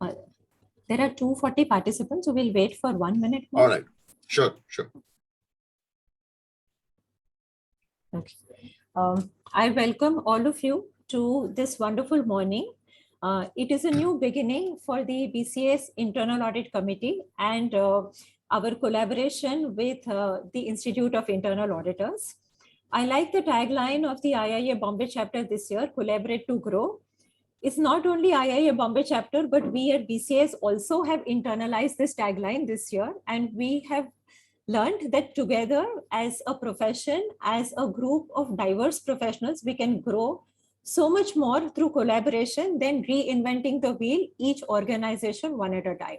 Uh, there are 240 participants, so we'll wait for 1 minute more. All right. Sure. Okay. I welcome all of you to this wonderful morning. It is a new beginning for the BCS Internal Audit Committee and our collaboration with the Institute of Internal Auditors. I like the tagline of the IIA Bombay chapter this year, Collaborate to Grow. It's not only IIA Bombay chapter, but we at BCS also have internalized this tagline this year, and we have learned that together as a profession, as a group of diverse professionals, we can grow so much more through collaboration than reinventing the wheel, each organization one at a time.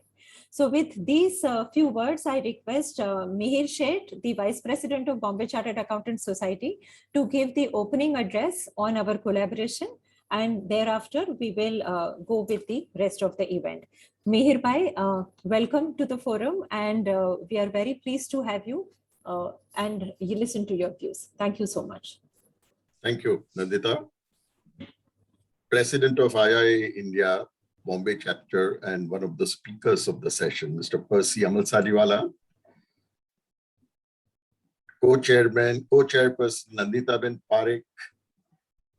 So with these few words, I request Mihir Sheth, the Vice President of Bombay Chartered Accountants Society, to give the opening address on our collaboration, and thereafter we will go with the rest of the event. Mihir Bhai, welcome to the forum, and we are very pleased to have you and you listen to your views. Thank you so much. Thank you, Nandita. President of IIA India, Bombay chapter, and one of the speakers of the session, Mr. Percy Amalsariwala, co-chairperson Nandita Ben Parekh,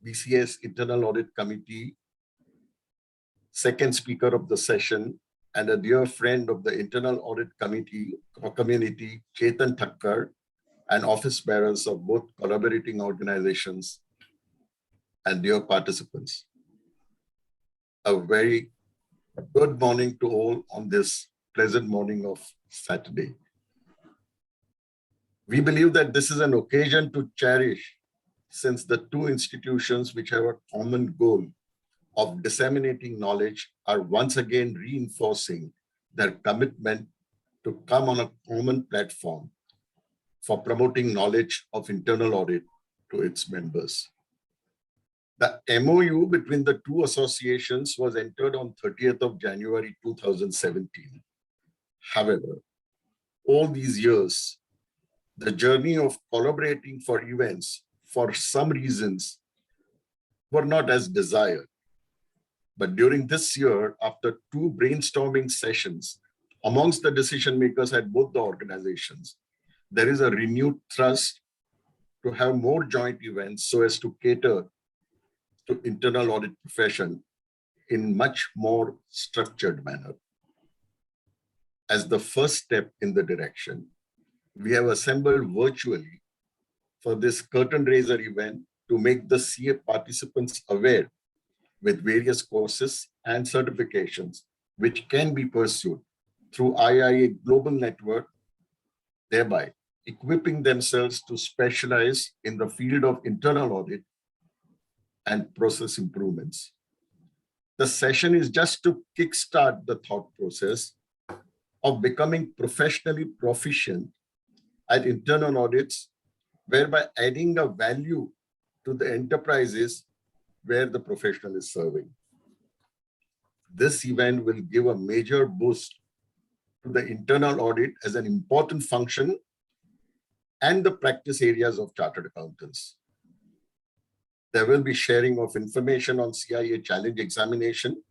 BCS Internal Audit Committee, second speaker of the session, and a dear friend of the Internal Audit Committee community, Chetan Thakkar, and office bearers of both collaborating organizations, and dear participants. A very good morning to all on this pleasant morning of Saturday. We believe that this is an occasion to cherish, since the two institutions which have a common goal of disseminating knowledge are once again reinforcing their commitment to come on a common platform for promoting knowledge of internal audit to its members. The MOU between the two associations was entered on 30th of January 2017. However, all these years, the journey of collaborating for events, for some reasons, were not as desired. But during this year, after two brainstorming sessions amongst the decision makers at both the organizations, there is a renewed thrust to have more joint events so as to cater to internal audit profession in much more structured manner. As the first step in the direction, we have assembled virtually for this curtain raiser event to make the CA participants aware with various courses and certifications which can be pursued through IIA Global Network, thereby equipping themselves to specialize in the field of internal audit and process improvements. The session is just to kickstart the thought process of becoming professionally proficient at internal audits, whereby adding a value to the enterprises where the professional is serving. This event will give a major boost to the internal audit as an important function and the practice areas of chartered accountants. There will be sharing of information on CIA challenge examination,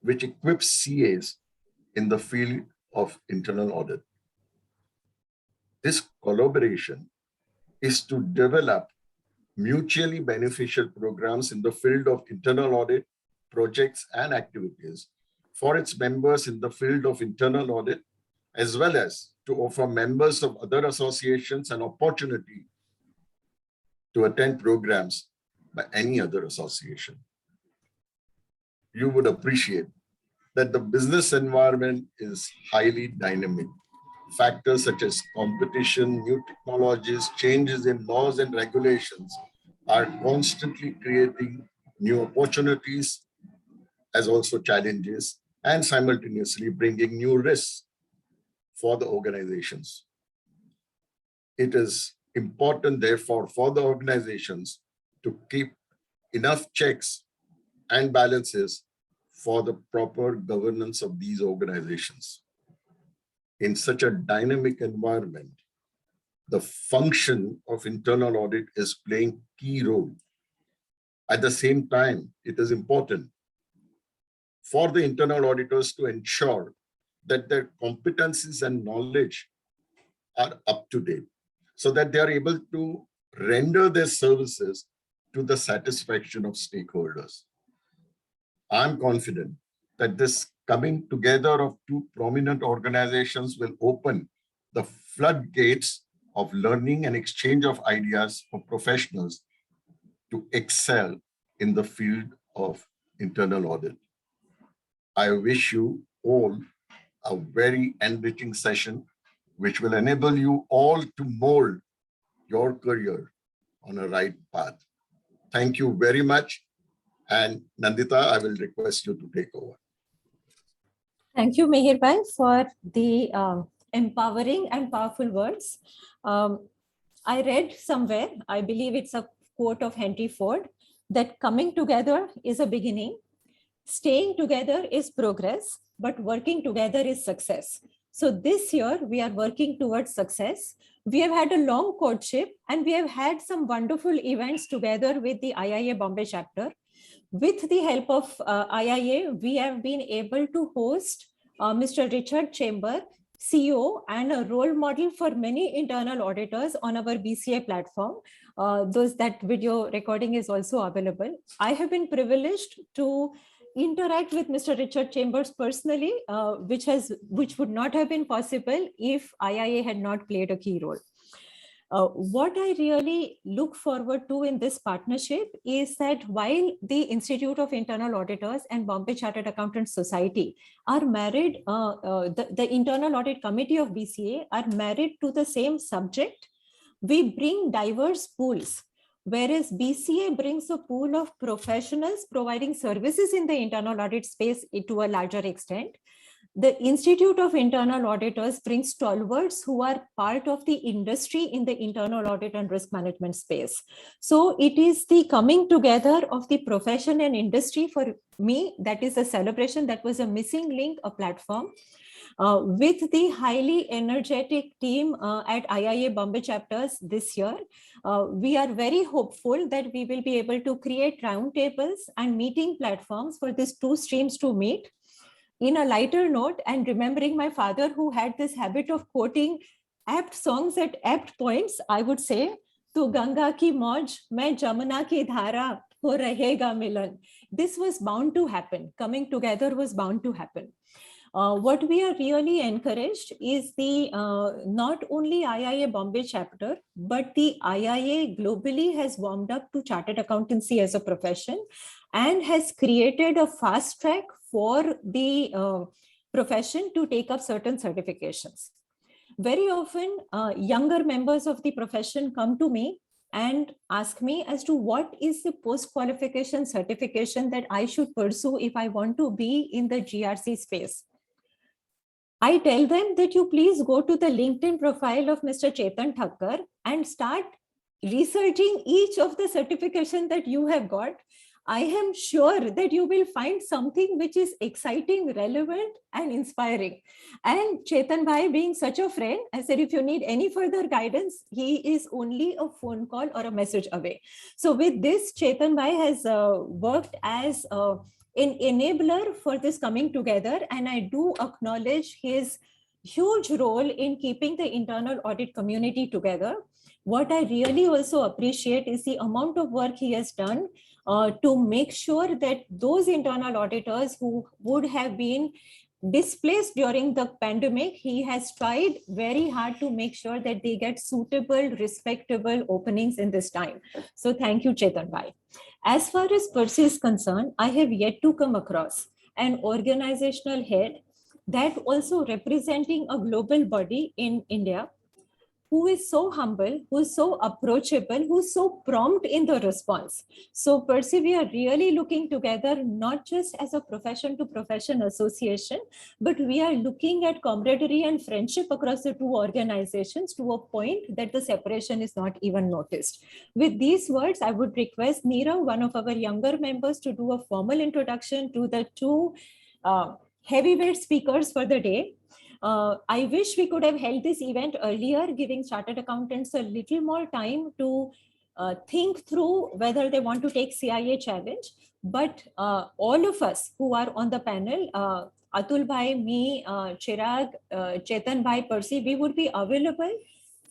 which equips CAs in the field of internal audit. This collaboration is to develop mutually beneficial programs in the field of internal audit, projects and activities for its members in the field of internal audit, as well as to offer members of other associations an opportunity to attend programs by any other association. You would appreciate that the business environment is highly dynamic. Factors such as competition, new technologies, changes in laws and regulations are constantly creating new opportunities as also challenges, and simultaneously bringing new risks for the organizations. It is important, therefore, for the organizations to keep enough checks and balances for the proper governance of these organizations. In such a dynamic environment, the function of internal audit is playing key role. At the same time, it is important for the internal auditors to ensure that their competencies and knowledge are up to date, so that they are able to render their services to the satisfaction of stakeholders. I'm confident that this coming together of two prominent organizations will open the floodgates of learning and exchange of ideas for professionals to excel in the field of internal audit. I wish you all a very enriching session, which will enable you all to mold your career on a right path. Thank you very much. And Nandita, I will request you to take over. Thank you, Mihir Bhai, for the empowering and powerful words. I read somewhere, I believe it's a quote of Henry Ford, that coming together is a beginning, staying together is progress, but working together is success. So this year we are working towards success. We have had a long courtship and we have had some wonderful events together with the IIA Bombay chapter. With the help of IIA, we have been able to host Mr. Richard Chamber, CEO and a role model for many internal auditors on our BCA platform. That video recording is also available. I have been privileged to interact with Mr. Richard Chambers personally, which would not have been possible if IIA had not played a key role. What I really look forward to in this partnership is that while the Institute of Internal Auditors and Bombay Chartered Accountants Society are married, the Internal Audit Committee of BCA are married to the same subject, we bring diverse pools. Whereas BCA brings a pool of professionals providing services in the internal audit space to a larger extent, the Institute of Internal Auditors brings stalwarts who are part of the industry in the internal audit and risk management space. So it is the coming together of the profession and industry. For me, that is a celebration. That was a missing link, a platform. With the highly energetic team at IIA Bombay chapters this year, we are very hopeful that we will be able to create roundtables and meeting platforms for these two streams to meet. In a lighter note, and remembering my father who had this habit of quoting apt songs at apt points, I would say, "Tu Ganga ki mauj, main Jamuna ki dhara, ho rahega milan." This was bound to happen. Coming together was bound to happen. What we are really encouraged is the not only IIA Bombay chapter, but the IIA globally has warmed up to chartered accountancy as a profession and has created a fast track for the profession to take up certain certifications. Very often, younger members of the profession come to me and ask me as to what is the post-qualification certification that I should pursue if I want to be in the GRC space. I tell them that you please go to the LinkedIn profile of Mr. Chetan Thakkar and start researching each of the certification that you have got. I am sure that you will find something which is exciting, relevant, and inspiring. And Chetan Bhai, being such a friend, I said, if you need any further guidance, he is only a phone call or a message away. So with this, Chetan Bhai has worked as an enabler for this coming together. And I do acknowledge his huge role in keeping the internal audit community together. What I really also appreciate is the amount of work he has done to make sure that those internal auditors who would have been displaced during the pandemic, he has tried very hard to make sure that they get suitable, respectable openings in this time. So thank you, Chetan Bhai. As far as Percy is concerned, I have yet to come across an organizational head that also representing a global body in India, who is so humble, who is so approachable, who is so prompt in the response. So Percy, we are really looking together, not just as a profession to profession association, but we are looking at camaraderie and friendship across the two organizations to a point that the separation is not even noticed. With these words, I would request Neera, one of our younger members, to do a formal introduction to the two heavyweight speakers for the day. I wish we could have held this event earlier, giving chartered accountants a little more time to think through whether they want to take CIA challenge. But all of us who are on the panel, Atul Bhai, me, Chirag, Chetan Bhai, Percy, we would be available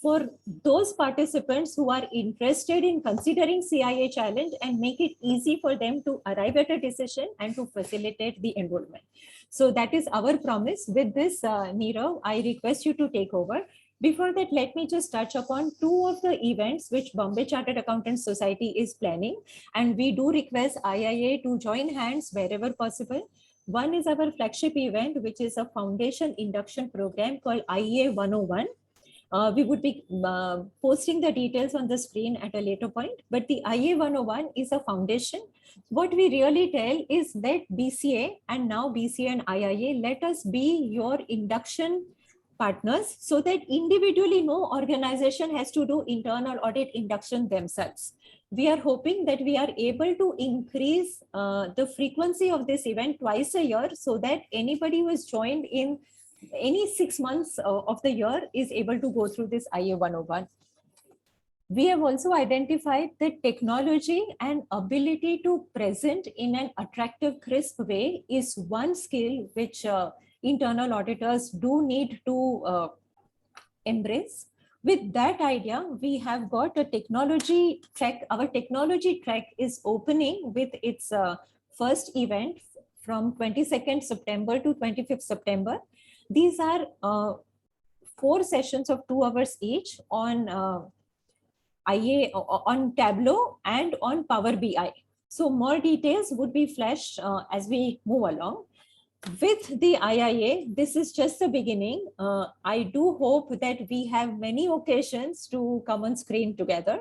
for those participants who are interested in considering CIA challenge and make it easy for them to arrive at a decision and to facilitate the enrollment. So that is our promise. With this, Nirav, I request you to take over. Before that, let me just touch upon two of the events which Bombay Chartered Accountants Society is planning. And we do request IIA to join hands wherever possible. One is our flagship event, which is a foundation induction program called IEA 101. We would be posting the details on the screen at a later point, but the IEA 101 is a foundation. What we really tell is that BCA and now BCA and IIA, let us be your induction partners so that individually no organization has to do internal audit induction themselves. We are hoping that we are able to increase the frequency of this event twice a year so that anybody who is joined in any 6 months of the year is able to go through this IEA 101. We have also identified that technology and ability to present in an attractive, crisp way is one skill which internal auditors do need to embrace. With that idea, we have got a technology track. Our technology track is opening with its first event from 22nd September to 25th September. These are 4 sessions of 2 hours each on IA, on Tableau and on Power BI. So more details would be flashed as we move along. With the IIA, this is just the beginning. I do hope that we have many occasions to come on screen together.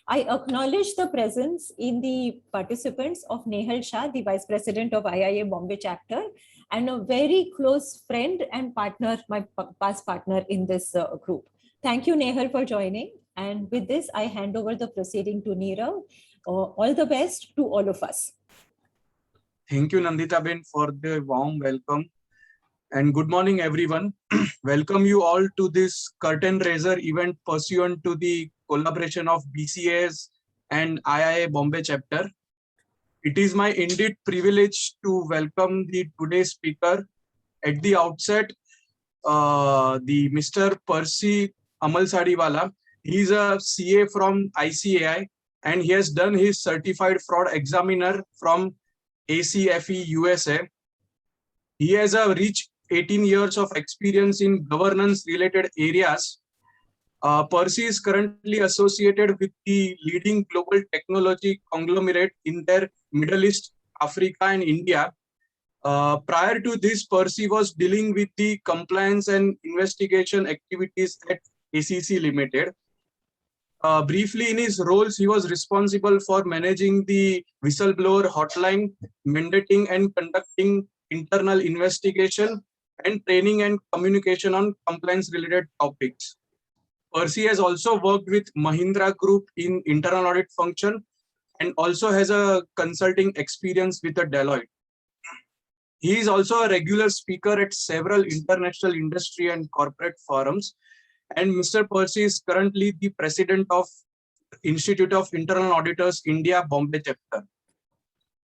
I acknowledge the presence in the participants of Nehal Shah, the Vice President of IIA Bombay chapter, and a very close friend and partner, my past partner in this group. Thank you, Nehal, for joining. And with this, I hand over the proceeding to Nirav. All the best to all of us. Thank you, Nandita Ben, for the warm welcome. And good morning, everyone. Welcome you all to this curtain raiser event pursuant to the collaboration of BCAs and IIA Bombay chapter. It is my indeed privilege to welcome the today's speaker. At the outset, the Mr. Percy Amalsadiwala. He is a CA from ICAI and he has done his certified fraud examiner from ACFE USA. He has a rich 18 years of experience in governance related areas. Percy is currently associated with the leading global technology conglomerate in their Middle East, Africa and India. Prior to this, Percy was dealing with the compliance and investigation activities at ACC Limited. Briefly, in his roles, he was responsible for managing the whistleblower hotline, mandating and conducting internal investigation, and training and communication on compliance-related topics. Percy has also worked with Mahindra Group in internal audit function and also has a consulting experience with a Deloitte. He is also a regular speaker at several international industry and corporate forums. And Mr. Percy is currently the president of Institute of Internal Auditors India Bombay chapter.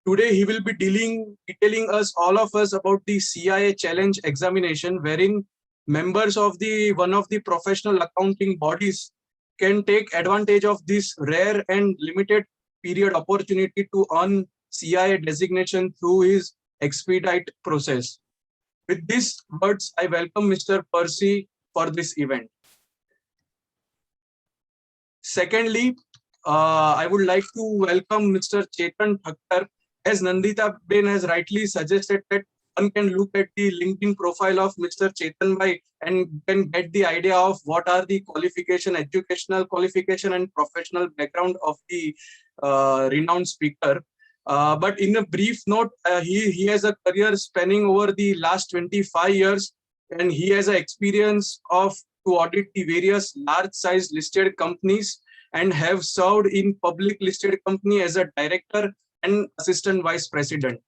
Today, he will be detailing us, all of us, about the CIA challenge examination, wherein members of one of the professional accounting bodies can take advantage of this rare and limited period opportunity to earn CIA designation through his expedite process. With these words, I welcome Mr. Percy for this event. Secondly, I would like to welcome Mr. Chetan Thakkar. As Nandita Ben has rightly suggested that one can look at the LinkedIn profile of Mr. Chetan Bhai and can get the idea of what are the qualification, educational qualification and professional background of the renowned speaker. But in a brief note, he has a career spanning over the last 25 years and he has an experience of to audit the various large-sized listed companies and have served in public listed company as a director and assistant vice president.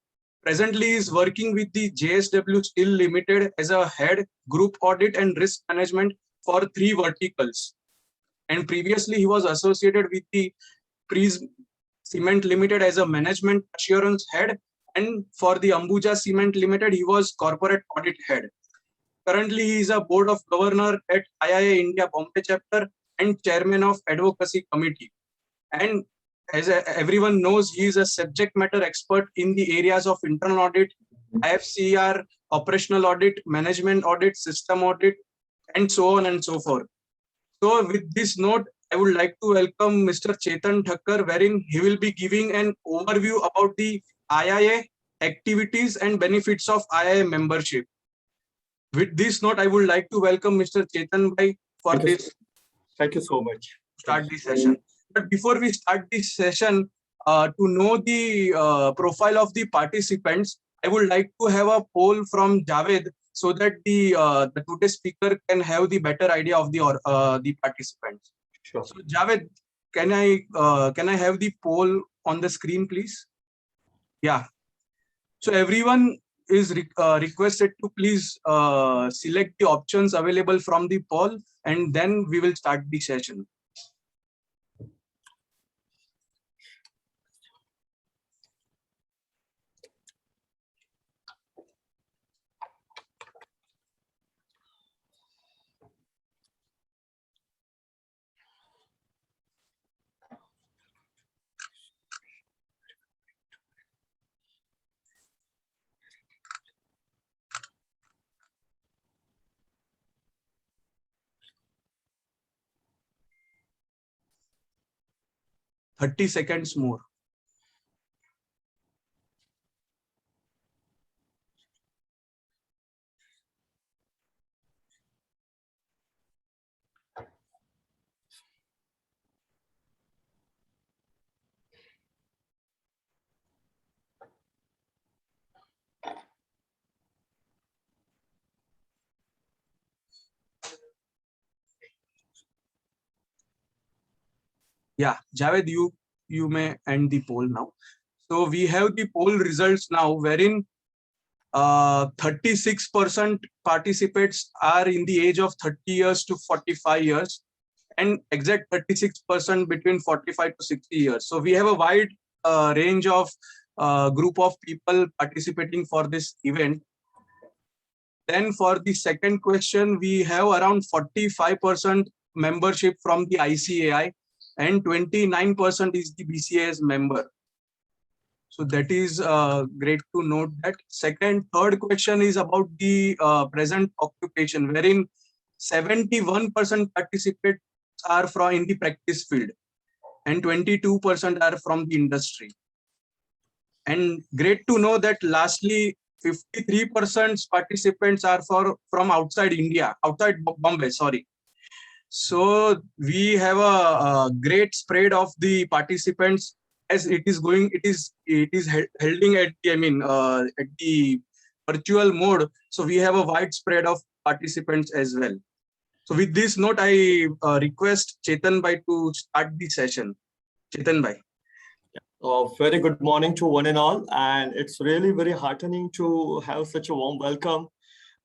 Presently, he is working with the JSW Steel Limited as a head group audit and risk management for 3 verticals. And previously, he was associated with the Prism Cement Limited as a management assurance head, and for the Ambuja Cement Limited, he was corporate audit head. Currently, he is a board of governor at IIA India Bombay chapter and chairman of advocacy committee. And as everyone knows, he is a subject matter expert in the areas of internal audit, IFCR, operational audit, management audit, system audit, and so on and so forth. So with this note, I would like to welcome Mr. Chetan Thakkar, wherein he will be giving an overview about the IIA activities and benefits of IIA membership. With this note, I would like to welcome Mr. Chetan Bhai for this. Thank you so much. Start the session. But before we start this session, to know the profile of the participants, I would like to have a poll from Javed so that the today's speaker can have the better idea of the participants. Sure. So Javed, can I have the poll on the screen, please? Yeah. So everyone is requested to please select the options available from the poll, and then we will start the session. Thirty seconds more. Yeah, Javed, you may end the poll now. So we have the poll results now, wherein 36% participants are in the age of 30 years to 45 years, and exact 36% between 45 to 60 years. So we have a wide range of group of people participating for this event. Then for the second question, we have around 45% membership from the ICAI, and 29% is the BCAS member. So that is great to note that. Third question is about the present occupation, wherein 71% participants are from in the practice field and 22% are from the industry. And great to know that lastly, 53% participants are from outside India, outside Bombay, sorry. So we have a great spread of the participants as it is holding at the, at the virtual mode. So we have a wide spread of participants as well. So with this note, I request Chetan Bhai to start the session. Chetan Bhai. Very good morning to one and all, and it's really very heartening to have such a warm welcome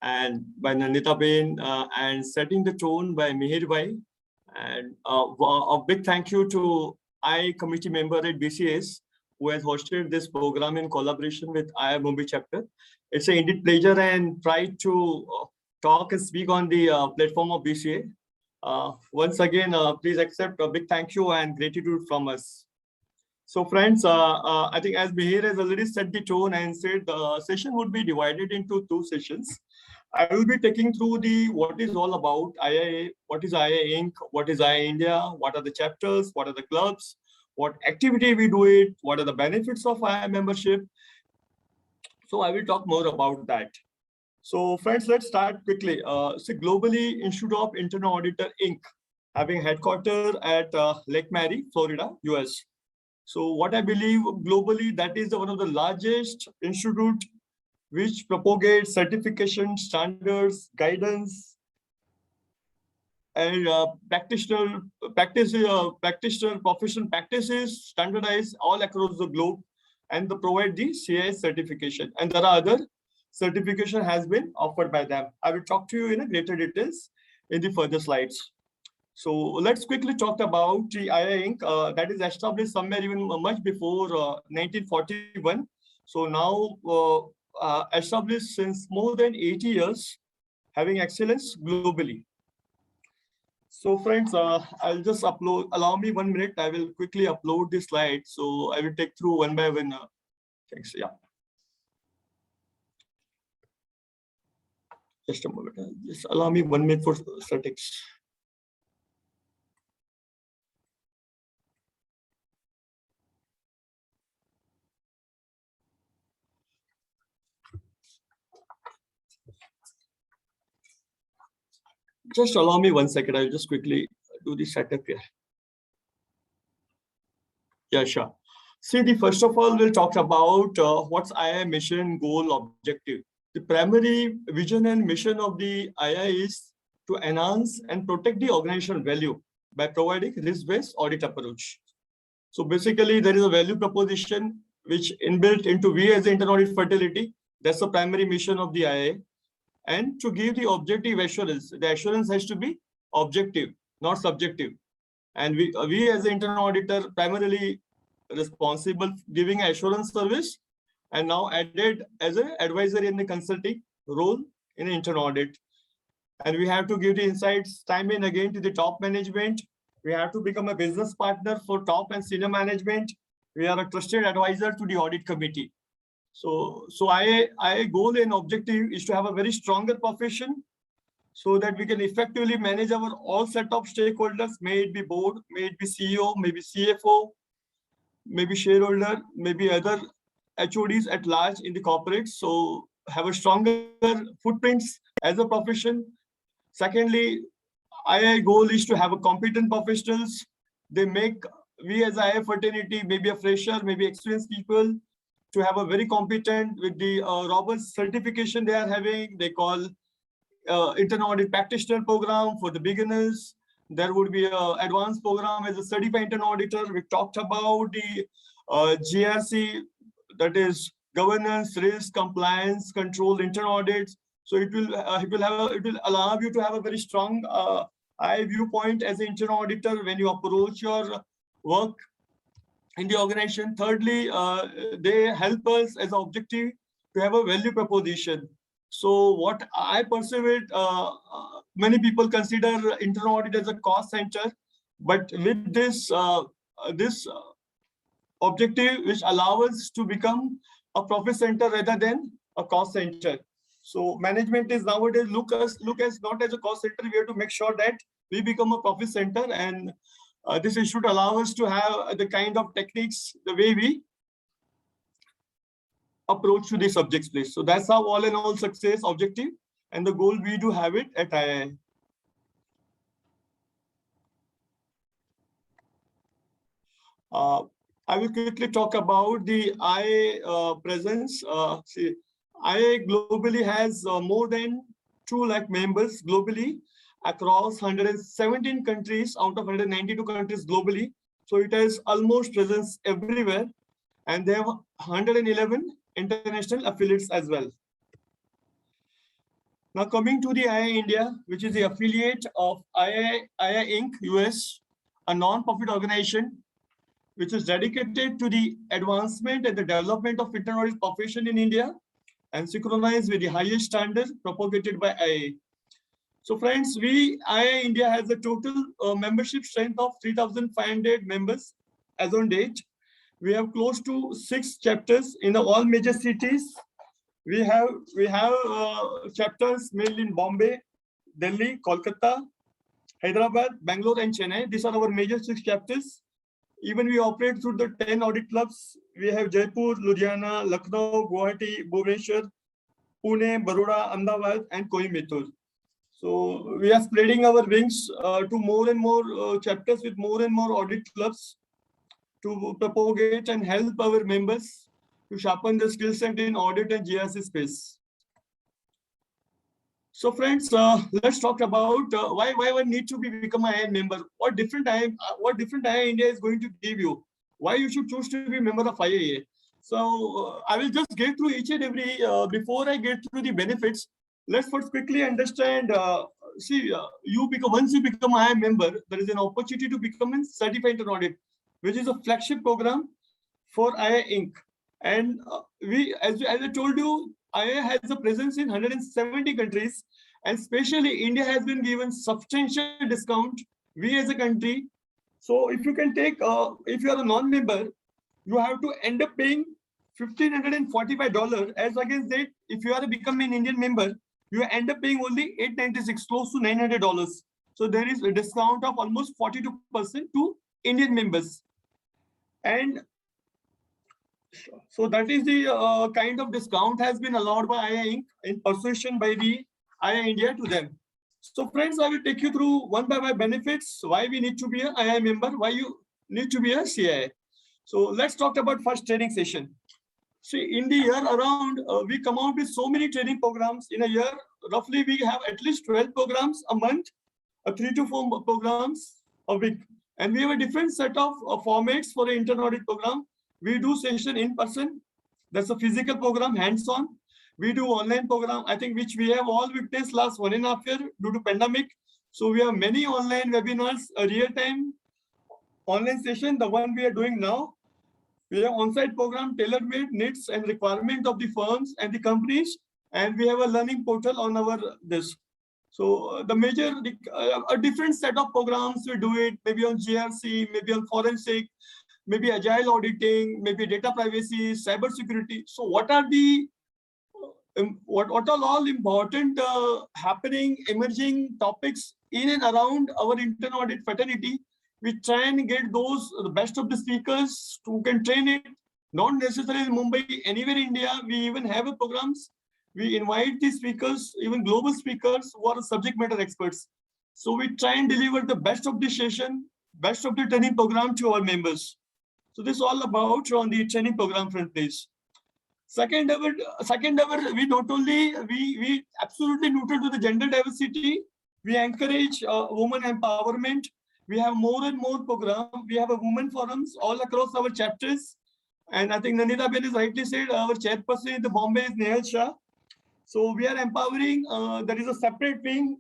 and by Nandita Ben and setting the tone by Mihir Bhai, and a big thank you to I committee member at BCS who has hosted this program in collaboration with IIA Mumbai chapter. It's an indeed pleasure and pride to talk and speak on the platform of BCA. Once again, please accept a big thank you and gratitude from us. So friends, I think as Mihir has already set the tone and said the session would be divided into two sessions. I will be taking through the what is all about IIA, what is IIA Inc., what is IIA India, what are the chapters, what are the clubs, what activity we do it, what are the benefits of IIA membership. So I will talk more about that. So friends, let's start quickly. So globally, Institute of Internal Auditor Inc., having headquarters at Lake Mary, Florida, US. So what I believe globally, that is one of the largest institute which propagates certification, standards, guidance, and practitioner professional practices standardized all across the globe, and they provide the CIS certification. And there are other certification has been offered by them. I will talk to you in a greater details in the further slides. So let's quickly talk about the IA Inc. That is established somewhere even much before 1941. So now established since more than 80 years, having excellence globally. So friends, I'll just upload, allow me 1 minute. I will quickly upload this slide. So I will take through one by one. Thanks, yeah. Just a moment, just allow me 1 minute for statics. Just allow me 1 second. I'll just quickly do the setup here. Yeah, sure. See, first of all, we'll talk about what's IA mission, goal, objective. The primary vision and mission of the IA is to enhance and protect the organizational value by providing risk-based audit approach. So basically, there is a value proposition which inbuilt into we as the internal audit fertility. That's the primary mission of the IA. And to give the objective assurance, the assurance has to be objective, not subjective. And we as the internal auditor primarily responsible giving assurance service, and now added as an advisory in the consulting role in internal audit. And we have to give the insights time and again to the top management. We have to become a business partner for top and senior management. We are a trusted advisor to the audit committee. So IA goal and objective is to have a very stronger profession so that we can effectively manage our all set of stakeholders, may it be board, may it be CEO, maybe CFO, maybe shareholder, maybe other HODs at large in the corporate. So have a stronger footprints as a profession. Secondly, IA goal is to have a competent professionals. They make we as IA fraternity, maybe a fresher, maybe experienced people, to have a very competent with the robust certification they are having. They call internal audit practitioner program for the beginners. There would be an advanced program as a certified internal auditor. We talked about the GRC, that is governance, risk, compliance, control, internal audits. So it will allow you to have a very strong eye viewpoint as an internal auditor when you approach your work in the organization. Thirdly, they help us as an objective to have a value proposition. So what I perceive it, many people consider internal audit as a cost center, but with this objective, which allows us to become a profit center rather than a cost center. So management is nowadays look as not as a cost center. We have to make sure that we become a profit center, and this should allow us to have the kind of techniques, the way we approach to the subjects place. So that's how all in all success objective and the goal we do have it at II. I will quickly talk about the IA presence. See, IA globally has more than 2 lakh members globally across 117 countries out of 192 countries globally. So it has almost presence everywhere, and they have 111 international affiliates as well. Now coming to the IA India, which is the affiliate of IA Inc. US, a non-profit organization which is dedicated to the advancement and the development of internal audit profession in India and synchronized with the highest standards propagated by IA. So friends, IA India has a total membership strength of 3,500 members as on date. We have close to 6 chapters in all major cities. We have chapters mainly in Bombay, Delhi, Kolkata, Hyderabad, Bangalore, and Chennai. These are our major 6 chapters. Even we operate through the 10 audit clubs. We have Jaipur, Ludhiana, Lucknow, Guwahati, Bhubaneswar, Pune, Baroda, Ahmedabad, and Coimbatore. So we are spreading our wings to more and more chapters with more and more audit clubs to propagate and help our members to sharpen the skill set in audit and GRC space. So friends, let's talk about why one need to become an IA member. What different IA India is going to give you. Why you should choose to be a member of IIA. So I will just get through each and every, before I get through the benefits, let's first quickly understand once you become an IIM member, there is an opportunity to become a certified internal audit, which is a flagship program for IA Inc. And as I told you, IA has a presence in 170 countries, and especially India has been given substantial discount. We as a country, so if you can take, if you are a non-member, you have to end up paying $1,545, as against that, if you are becoming an Indian member, you end up paying only $896, close to $900. So there is a discount of almost 42% to Indian members. And so that is the kind of discount has been allowed by IA Inc. in persuasion by the IA India to them. So friends, I will take you through one by one benefits, why we need to be an IA member, why you need to be a CIA. So let's talk about first training session. See, in the year around, we come out with so many training programs. In a year, roughly we have at least 12 programs a month, 3 to 4 programs a week. And we have a different set of formats for the internal audit program. We do session in person. That's a physical program, hands-on. We do online program, I think, which we have all witnessed last 1.5 years due to pandemic. So we have many online webinars, a real-time online session, the one we are doing now. We have on-site program tailor-made needs and requirement of the firms and the companies, and we have a learning portal on our this. So the major, a different set of programs we do it, maybe on GRC, maybe on forensic, maybe agile auditing, maybe data privacy, cyber security. So what are the what are all important happening, emerging topics in and around our internal audit fraternity? We try and get those, the best of the speakers who can train it, not necessarily in Mumbai, anywhere in India. We even have a programs. We invite the speakers, even global speakers who are subject matter experts. So we try and deliver the best of the session, best of the training program to our members. So this is all about on the training program front, please. Second ever, we not only, we absolutely neutral to the gender diversity. We encourage women empowerment. We have more and more programs. We have a women forums all across our chapters. And I think Nandita Ben has rightly said, our chairperson in the Bombay is Nehal Shah. So we are empowering, there is a separate wing,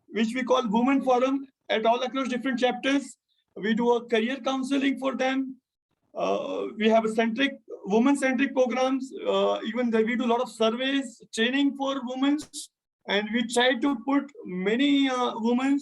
which we call Women Forum at all across different chapters. We do a career counseling for them. We have a women-centric programs. Even we do a lot of surveys, training for women. And we try to put many women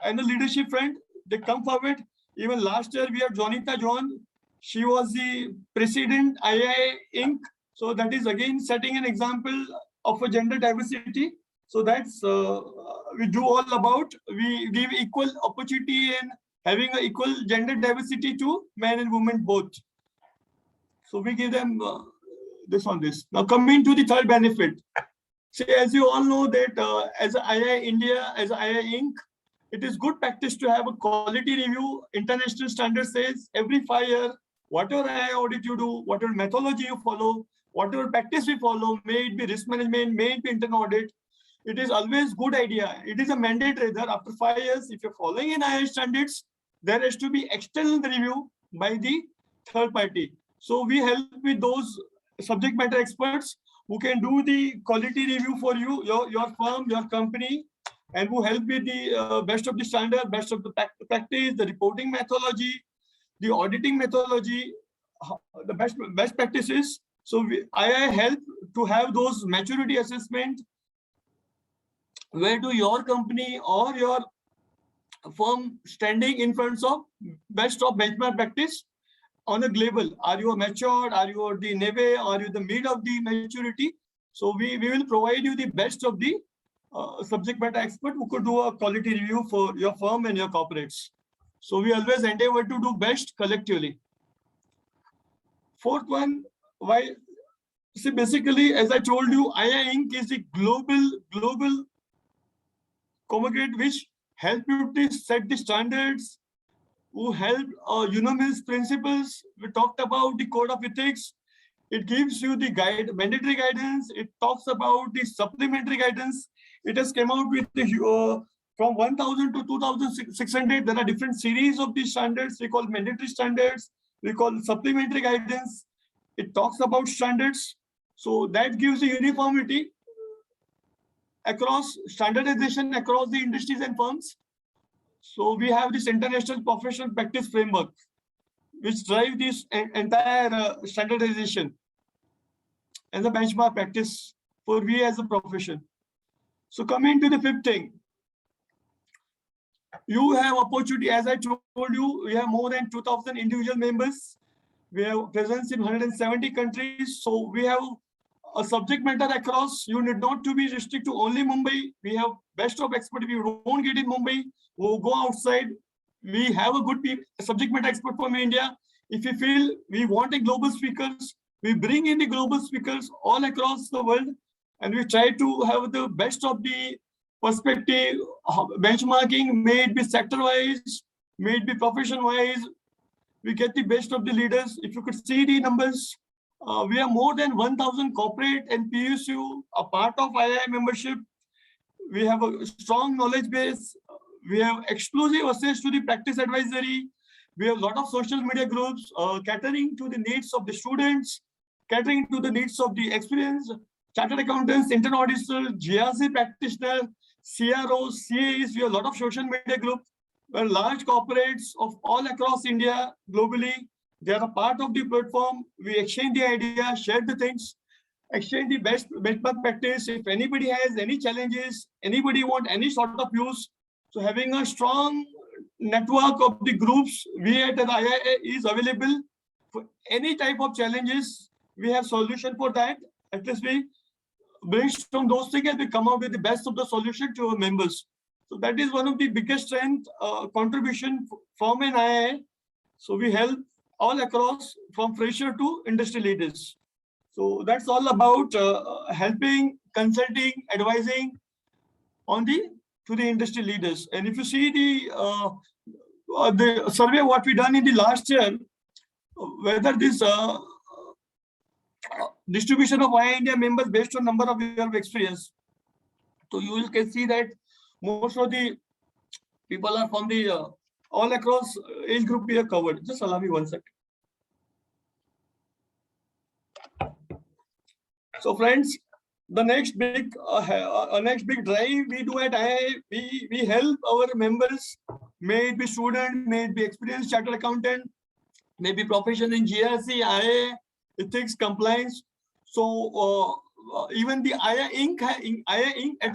and the leadership front, they come forward. Even last year, we have Jonita John. She was the president, IA Inc. So that is again setting an example of a gender diversity. So that's, we do all about, we give equal opportunity and having an equal gender diversity to men and women both. So we give them this on this. Now coming to the third benefit. See, as you all know that as IA India, as IA Inc., it is good practice to have a quality review. International standard says every 5 years, whatever IA audit you do, whatever methodology you follow, whatever practice we follow, may it be risk management, may it be internal audit, it is always good idea. It is a mandatory that after 5 years, if you're following in IA standards, there has to be external review by the third party. So we help with those subject matter experts who can do the quality review for you, your firm, your company, and who help with the best of the standard, best of the practice, the reporting methodology, the auditing methodology, the best practices. So I help to have those maturity assessment. Where do your company or your firm standing in front of best of benchmark practice on a global? Are you matured? Are you at the neve? Are you the mid of the maturity? So we will provide you the best of the subject matter expert who could do a quality review for your firm and your corporates. So we always endeavor to do best collectively. Fourth one, why? See, basically, as I told you, IA Inc. is the global conglomerate which help you to set the standards, who help unanimous principles. We talked about the code of ethics. It gives you the mandatory guidance. It talks about the supplementary guidance. It has come out with the from 1000 to 2600. There are different series of these standards. We call mandatory standards. We call supplementary guidance. It talks about standards. So that gives the uniformity. across standardization across the industries and firms. So we have this international professional practice framework, which drive this entire standardization as a benchmark practice for we as a profession. So coming to the fifth thing, you have opportunity, as I told you, we have more than 2,000 individual members. We have presence in 170 countries. So we have a subject matter across. You need not to be restricted to only Mumbai. We have best of expert. If you don't get in Mumbai, we'll go outside. We have a good subject matter expert from India. If you feel we want a global speakers, we bring in the global speakers all across the world, and we try to have the best of the perspective, benchmarking, may it be sector-wise, may it be profession-wise. We get the best of the leaders. If you could see the numbers, we have more than 1,000 corporate and PSU, a part of IIA membership. We have a strong knowledge base. We have exclusive access to the practice advisory. We have a lot of social media groups catering to the needs of the students, catering to the needs of the experienced chartered accountants, internal auditors, GRC practitioner, CROs, CAs. We have a lot of social media groups where large corporates of all across India, globally, they are a part of the platform. We exchange the ideas, share the things, exchange the best practice. If anybody has any challenges, anybody want any sort of use, so having a strong network of the groups, we at the IIA is available for any type of challenges. We have solution for that. At least we brainstorm those things and we come up with the best of the solution to our members. So that is one of the biggest strength contribution from an IIA. So we help all across from fresher to industry leaders. So that's all about helping, consulting, advising on to the industry leaders. And if you see the survey what we done in the last year, whether this distribution of IIA India members based on number of years of experience, so you can see that most of the people are from the all across age group we have covered. Just allow me 1 second. So friends, the next big drive we do at IIA, we help our members, may it be student, may it be experienced chartered accountant, maybe profession in GRC, IIA, ethics, compliance. So even the IIA Inc. At the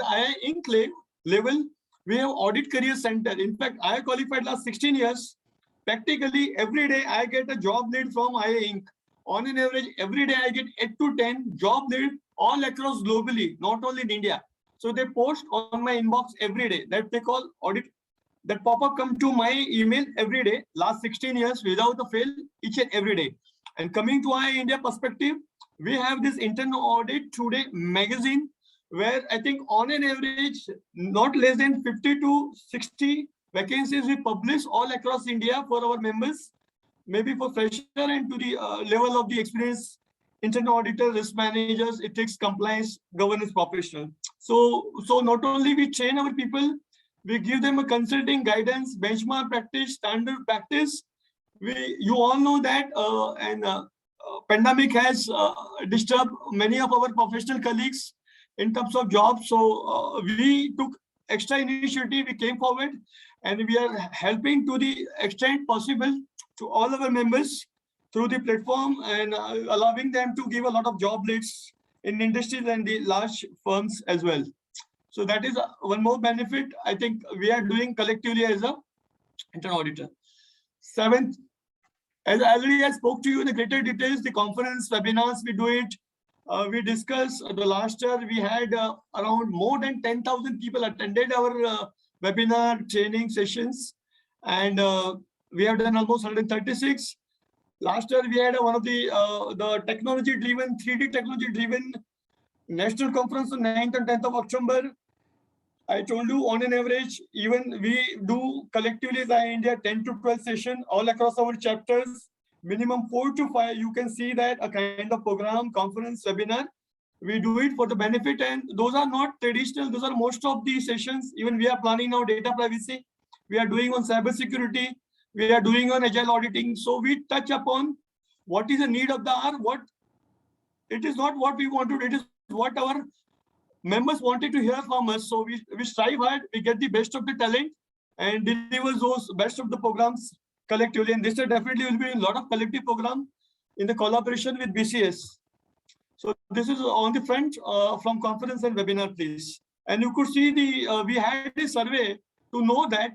IIA Inc. level, we have audit career center. In fact, I qualified last 16 years. Practically every day I get a job lead from IIA Inc. On an average, every day I get 8 to 10 job lead all across globally, not only in India. So they post on my inbox every day that they call audit. That pop-up come to my email every day, last 16 years without a fail, each and every day. And coming to IIA India perspective, we have this internal audit today magazine, where I think on an average, not less than 50 to 60 vacancies we publish all across India for our members, maybe for fresher and to the level of the experience, internal auditor, risk managers, ethics, compliance, governance professional. So not only we train our people, we give them a consulting guidance, benchmark practice, standard practice. You all know that pandemic has disturbed many of our professional colleagues in terms of jobs. So we took extra initiative, we came forward, and we are helping to the extent possible to all our members through the platform and allowing them to give a lot of job leads in industries and the large firms as well. So that is one more benefit I think we are doing collectively as a internal auditor. Seventh, as I already spoke to you in the greater details, the conference, webinars, we do it. We discussed the last year, we had around more than 10,000 people attended our webinar training sessions. And we have done almost 136. Last year, we had one of the technology-driven, 3D technology-driven national conference on 9th and 10th of October. I told you on an average, even we do collectively as IIA India 10 to 12 sessions all across our chapters, minimum 4 to 5. You can see that a kind of program, conference, webinar. We do it for the benefit, and those are not traditional. Those are most of the sessions. Even we are planning now data privacy. We are doing on cyber security. We are doing on agile auditing. So we touch upon what is the need of the hour. What it is not what we want to do. It is what our members wanted to hear from us. So we strive hard, we get the best of the talent and deliver those best of the programs collectively. And this year definitely will be a lot of collective program in the collaboration with BCS. So this is on the front from conference and webinar, please. And you could see we had a survey to know that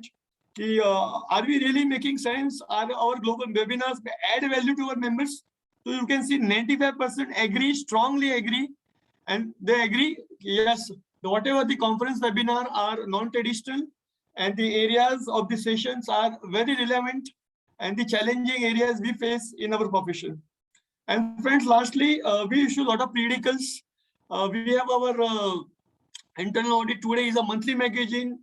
are we really making sense? Are our global webinars add value to our members? So you can see 95% agree, strongly agree, and they agree, yes, whatever the conference webinar are non-traditional and the areas of the sessions are very relevant and the challenging areas we face in our profession. And friends, lastly, we issue a lot of periodicals. We have our internal audit today is a monthly magazine,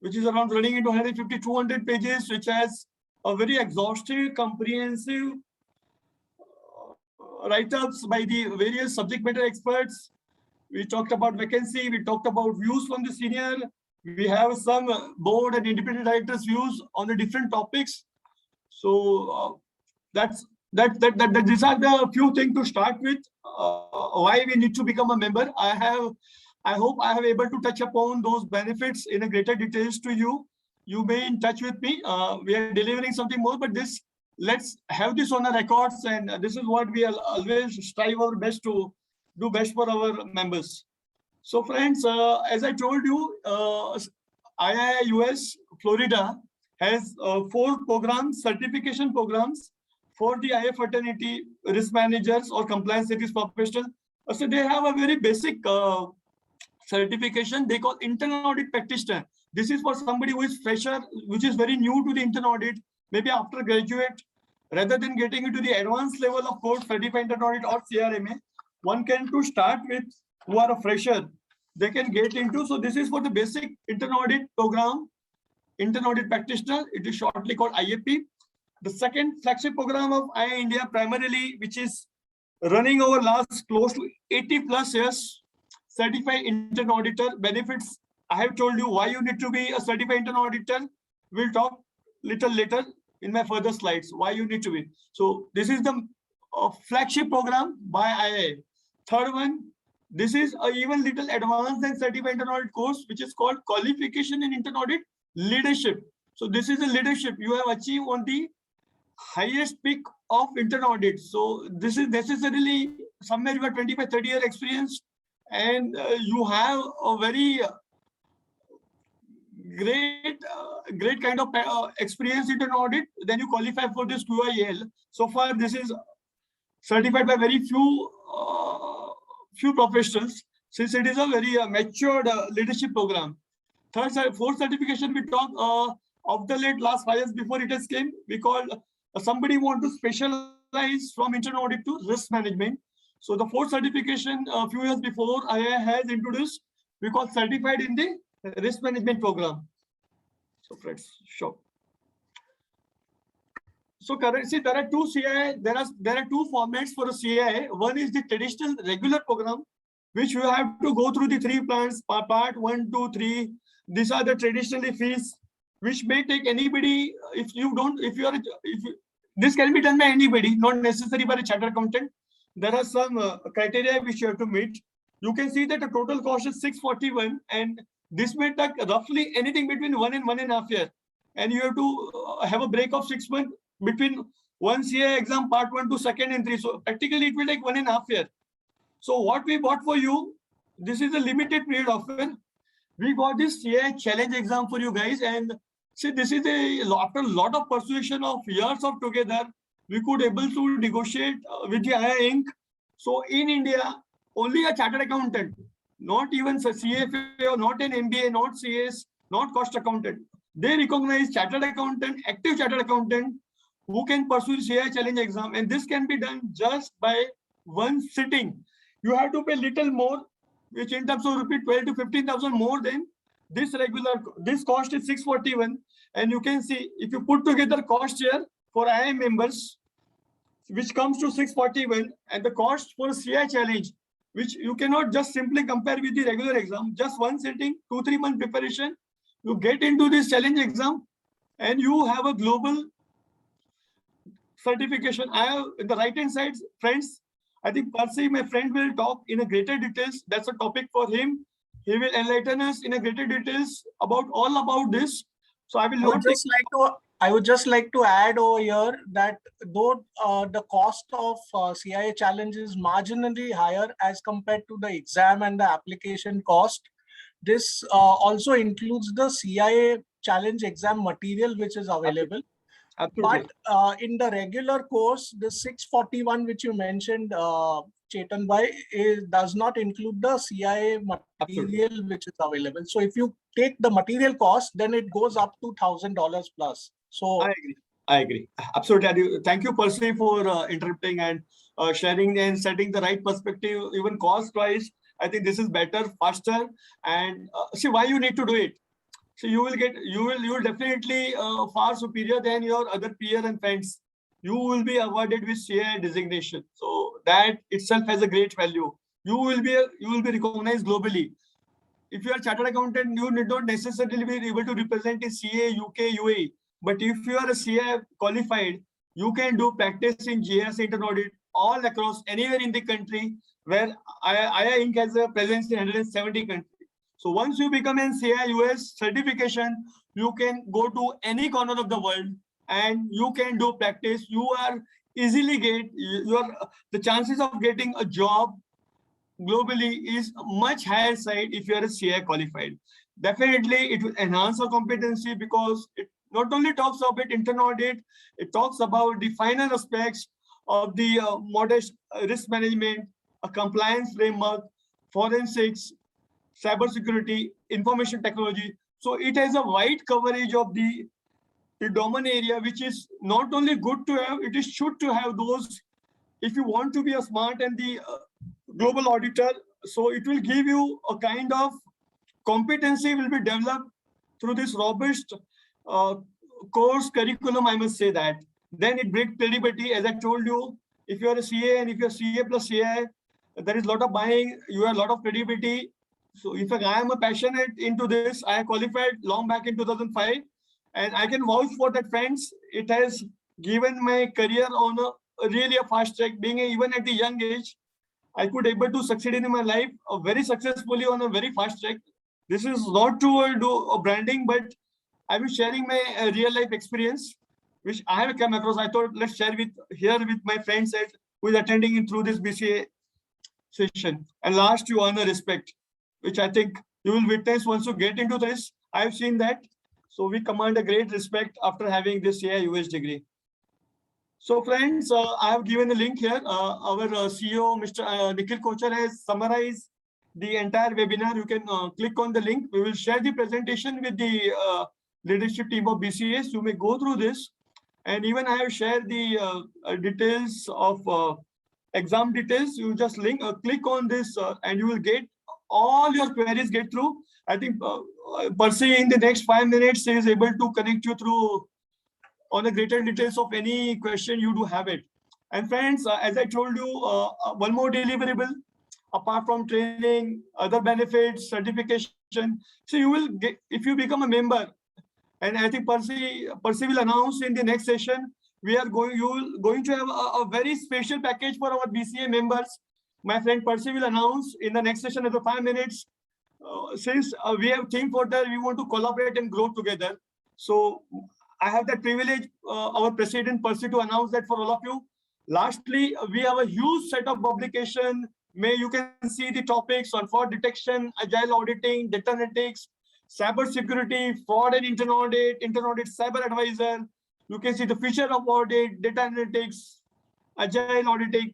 which is around running into 150, 200 pages, which has a very exhaustive, comprehensive write-ups by the various subject matter experts. We talked about vacancy, we talked about views from the senior. We have some board and independent directors' views on the different topics. So these are the few things to start with. Why we need to become a member. I hope I have able to touch upon those benefits in a greater details to you. You may in touch with me. We are delivering something more, but let's have this on our records, and this is what we always strive our best to do best for our members. So friends, as I told you, IIA US Florida has 4 programs, certification programs for the IA fraternity risk managers or compliance ethics professionals. So they have a very basic certification they call internal audit practitioner. This is for somebody who is fresher, which is very new to the internal audit, maybe after graduate, rather than getting into the advanced level of course, certified internal audit or CRMA. One can to start with who are a fresher, they can get into. So this is for the basic internal audit program, internal audit practitioner. It is shortly called IAP. The second flagship program of IA India primarily, which is running over last close to 80 plus years, certified internal auditor benefits. I have told you why you need to be a certified internal auditor. We'll talk little later in my further slides, why you need to be. So this is the flagship program by IA. Third one, this is a even little advanced than certified internal audit course, which is called qualification in internal audit leadership. So this is a leadership you have achieved on the highest peak of internal audit. So this is necessarily somewhere you have 25, 30 year experience, and you have a very great kind of experience in an audit, then you qualify for this QIL. So far, this is certified by very few professionals, since it is a very matured leadership program. Fourth certification we talk of the late last 5 years before it has came, we called somebody want to specialize from internal audit to risk management. So the fourth certification a few years before IA has introduced, we call certified in the risk management program. So let's show. So currently there are two CIA, there are two formats for a CIA. One is the traditional regular program, which you have to go through the 3 plans, part 1, 2, 3. These are the traditionally fees, which may take anybody. This can be done by anybody, not necessarily by a chartered accountant. There are some criteria which you have to meet. You can see that the total cost is 641, and this may take roughly anything between 1 and 1.5 years. And you have to have a break of 6 months between one CA exam, part 1 to 2nd and 3. So practically it will take 1.5 years. So what we bought for you, this is a limited period offer. We got this CA challenge exam for you guys, and see, this is after a lot of persuasion of years of together, we could able to negotiate with the IA Inc. So in India, only a chartered accountant, not even a CFA or not an MBA, not CS, not cost accountant. They recognize chartered accountant, active chartered accountant, who can pursue CA challenge exam, and this can be done just by one sitting. You have to pay little more, which in terms of rupee 12 to 15,000 more than this regular. This cost is 641, and you can see if you put together cost here for IA members, which comes to 641, and the cost for CI challenge, which you cannot just simply compare with the regular exam, just one sitting, 2-3 month preparation, you get into this challenge exam, and you have a global certification. I have in the right hand side, friends, I think Percy, my friend, will talk in a greater details. That's a topic for him. He will enlighten us in a greater details about all about this. So I will not take. I would just like to add over here that though the cost of CIA challenge is marginally higher as compared to the exam and the application cost, this also includes the CIA challenge exam material which is available. Absolutely. But in the regular course, the 641 which you mentioned, Chetan Bhai, does not include the CIA material which is available. So if you take the material cost, then it goes up to $1,000 plus. So I agree. Absolutely. Thank you, Percy, for interrupting and sharing and setting the right perspective, even cost-wise. I think this is better, faster, and see why you need to do it. So you will definitely far superior than your other peer and friends. You will be awarded with CA designation. So that itself has a great value. You will be recognized globally. If you are a chartered accountant, you need not necessarily be able to represent in CA, UK, UAE. But if you are a CA qualified, you can do practice in GS internal audit all across anywhere in the country where IA Inc. has a presence in 170 countries. So once you become an CIUS certification, you can go to any corner of the world and you can do practice. You are easily the chances of getting a job globally is much higher side if you are a CI qualified. Definitely, it will enhance your competency because it not only talks about internal audit, it talks about the final aspects of the modest risk management, a compliance framework, forensics, cybersecurity, information technology. So it has a wide coverage of the domain area, which is not only good to have, it is should to have those if you want to be a smart and the global auditor. So it will give you a kind of competency will be developed through this robust course curriculum, I must say that. Then it brings credibility, as I told you, if you are a CA and if you're CA plus CA, there is a lot of buying, you have a lot of credibility. So if I am a passionate into this, I qualified long back in 2005, and I can vouch for that, friends. It has given my career on a really a fast track. Being even at the young age, I could able to succeed in my life very successfully on a very fast track. This is not to do a branding, but I am sharing my real life experience, which I have come across. I thought let's share with my friends who is attending in through this BCA session. And last, you honor respect, which I think you will witness once you get into this. I've seen that. So we command a great respect after having this CIUS degree. So friends, I have given a link here. Our CEO, Mr. Nikhil Kochhar, has summarized the entire webinar. You can click on the link. We will share the presentation with the leadership team of BCS. You may go through this. And even I have shared the details of exam details. You just click on this and you will get all your queries get through. I think Percy in the next 5 minutes is able to connect you through on the greater details of any question you do have it. And friends, as I told you, one more deliverable, apart from training, other benefits, certification. So you will get, if you become a member, and I think Percy will announce in the next session, we are going to have a very special package for our BCA members. My friend Percy will announce in the next session after 5 minutes. Since we have theme for that, we want to collaborate and grow together. So I have that privilege, our president Percy, to announce that for all of you. Lastly, we have a huge set of publication. You can see the topics on fraud detection, agile auditing, data analytics, cyber security, fraud and internal audit, cyber advisor. You can see the future of audit, data analytics, agile auditing,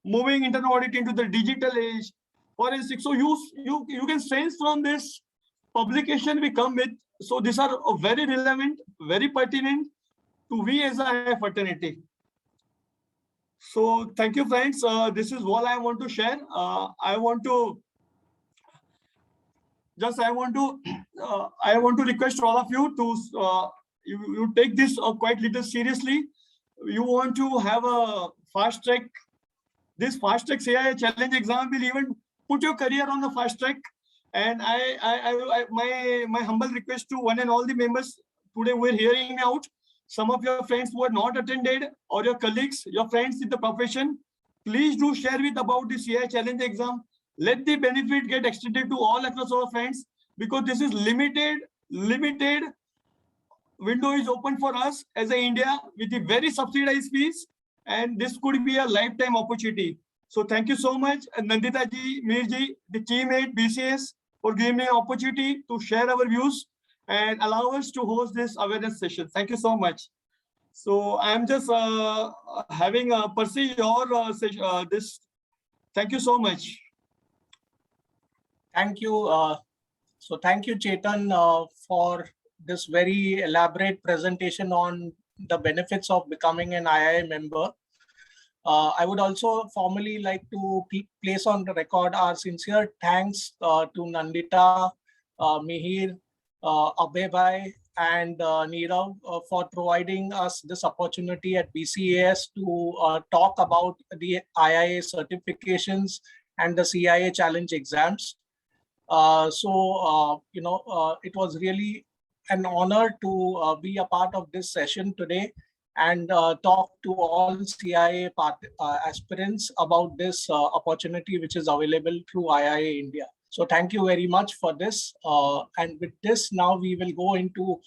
moving internal audit into the digital age, forensics. So you can sense from this publication we come with. So these are very relevant, very pertinent to we as a fraternity. So thank you, friends. This is all I want to share. I want to request all of you to you take this quite little seriously. You want to have a fast track. This fast track CII challenge exam will even put your career on the fast track. And my humble request to one and all the members today, we're hearing out. Some of your friends who are not attended, or your colleagues, your friends in the profession, Please do share with about the CI challenge exam. Let the benefit get extended to all across our friends, because this is limited window is open for us as a India with the very subsidized fees, and this could be a lifetime opportunity. So thank you so much, Nandita ji, Mir ji, the team at BCS, for giving me an opportunity to share our views and allow us to host this awareness session. Thank you so much. So I'm just having Percy your this. Thank you so much. Thank you. So thank you, Chetan, for this very elaborate presentation on the benefits of becoming an IIA member. I would also formally like to place on the record our sincere thanks to Nandita, Mihir, Abhay Bhai, and Nirav for providing us this opportunity at BCAS to talk about the IIA certifications and the CIA challenge exams. It was really an honor to be a part of this session today and talk to all CIA aspirants about this opportunity which is available through IIA India. So thank you very much for this. And with this, now we will go into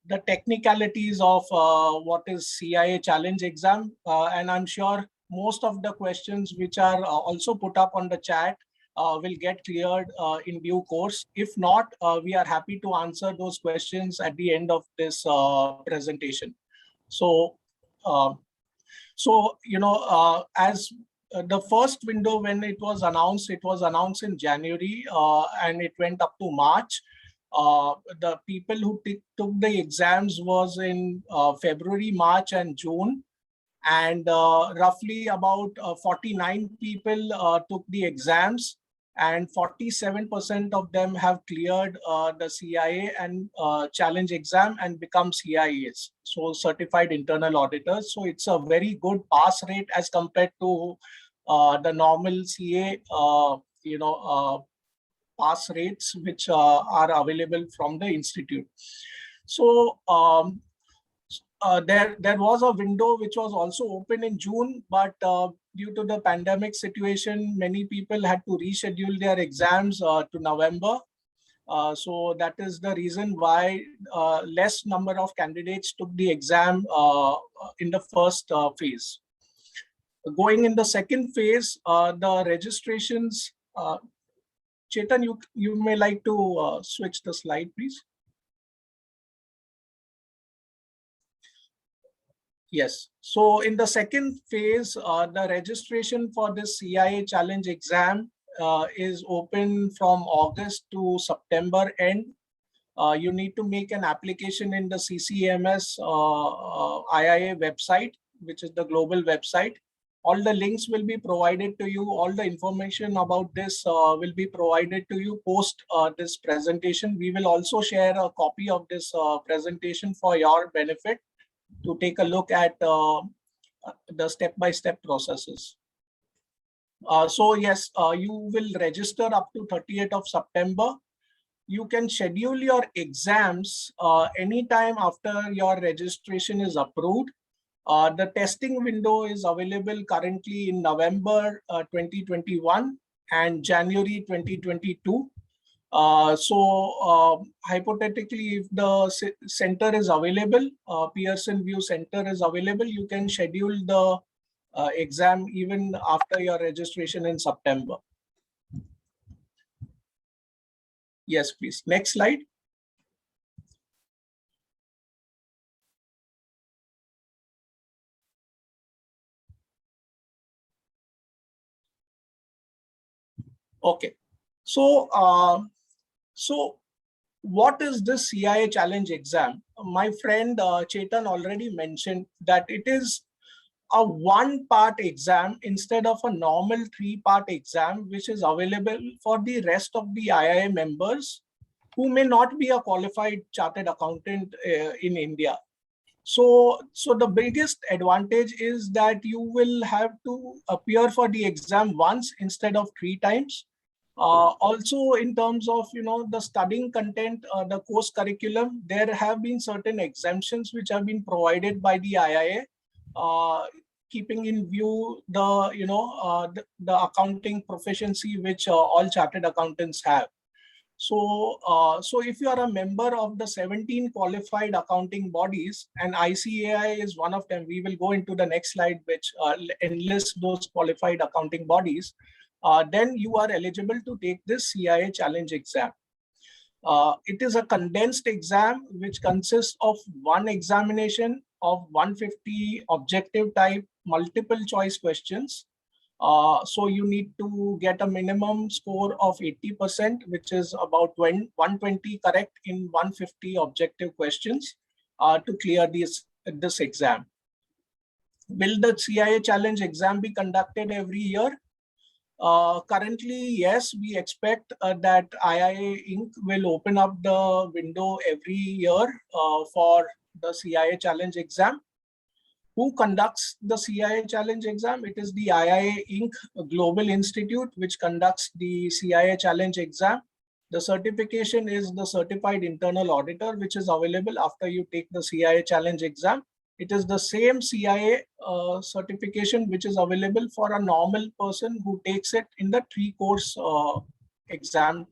the technicalities of what is CIA challenge exam. And I'm sure most of the questions which are also put up on the chat will get cleared in due course. If not, we are happy to answer those questions at the end of this presentation. So, as the first window, when it was announced in January and it went up to March. The people who took the exams was in February, March, and June. And roughly about 49 people took the exams, and 47% of them have cleared the CIA and challenge exam and become CIAs, so certified internal auditors. So it's a very good pass rate as compared to the normal CA, pass rates which are available from the institute. So there was a window which was also open in June, but due to the pandemic situation, many people had to reschedule their exams to November. So that is the reason why less number of candidates took the exam in the first phase. Going in the second phase, the registrations, Chetan, you may like to switch the slide, please. Yes. So in the second phase, the registration for this CIA challenge exam is open from August to September end. You need to make an application in the CCMS IIA website, which is the global website. All the links will be provided to you. All the information about this will be provided to you post this presentation. We will also share a copy of this presentation for your benefit to take a look at the step-by-step processes. So yes, you will register up to 30th of September. You can schedule your exams anytime after your registration is approved. The testing window is available currently in November 2021 and January 2022. Hypothetically, if the center is available, Pearson VUE center is available, you can schedule the exam even after your registration in September. Yes, please. Next slide. Okay. So what is this CIA challenge exam? My friend Chetan already mentioned that it is a one-part exam instead of a normal three-part exam, which is available for the rest of the IIA members who may not be a qualified chartered accountant in India. So the biggest advantage is that you will have to appear for the exam once instead of 3 times. Also, in terms of the studying content, the course curriculum, there have been certain exemptions which have been provided by the IIA. keeping in view the accounting proficiency which all chartered accountants have. So, so if you are a member of the 17 qualified accounting bodies, and ICAI is one of them, we will go into the next slide, which enlists those qualified accounting bodies, then you are eligible to take this CIA challenge exam. It is a condensed exam which consists of one examination of 150 objective type multiple choice questions. So you need to get a minimum score of 80%, which is about 120 correct in 150 objective questions to clear this exam. Will the CIA challenge exam be conducted every year? Currently, yes, we expect that IIA Inc. will open up the window every year for the CIA challenge exam. Who conducts the CIA challenge exam? It is the IIA Inc. Global Institute, which conducts the CIA challenge exam. The certification is the certified internal auditor, which is available after you take the CIA challenge exam. It is the same CIA certification which is available for a normal person who takes it in the 3-course exam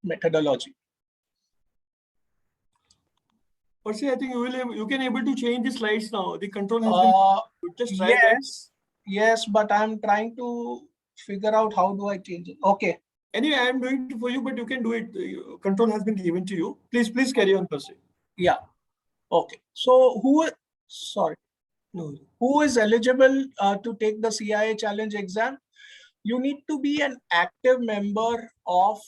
methodology. Percy, I think you can able to change the slides now. The control has been just try that. Yes, but I'm trying to figure out how do I change it. Okay. Anyway, I am doing it for you, but you can do it. Control has been given to you. Please carry on, Percy. Yeah. Okay. So who is eligible to take the CIA challenge exam? You need to be an active member of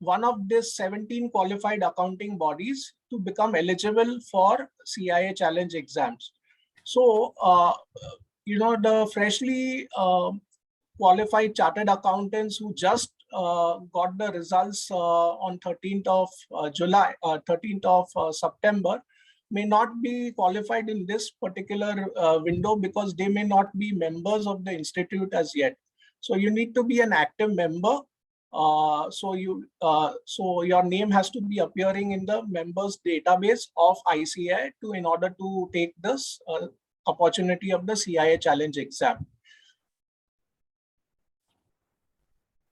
one of these 17 qualified accounting bodies to become eligible for CIA challenge exams. So, the freshly qualified chartered accountants who just got the results on 13th of September may not be qualified in this particular window because they may not be members of the institute as yet. So you need to be an active member. So your name has to be appearing in the members database of ICAI in order to take this opportunity of the CIA challenge exam.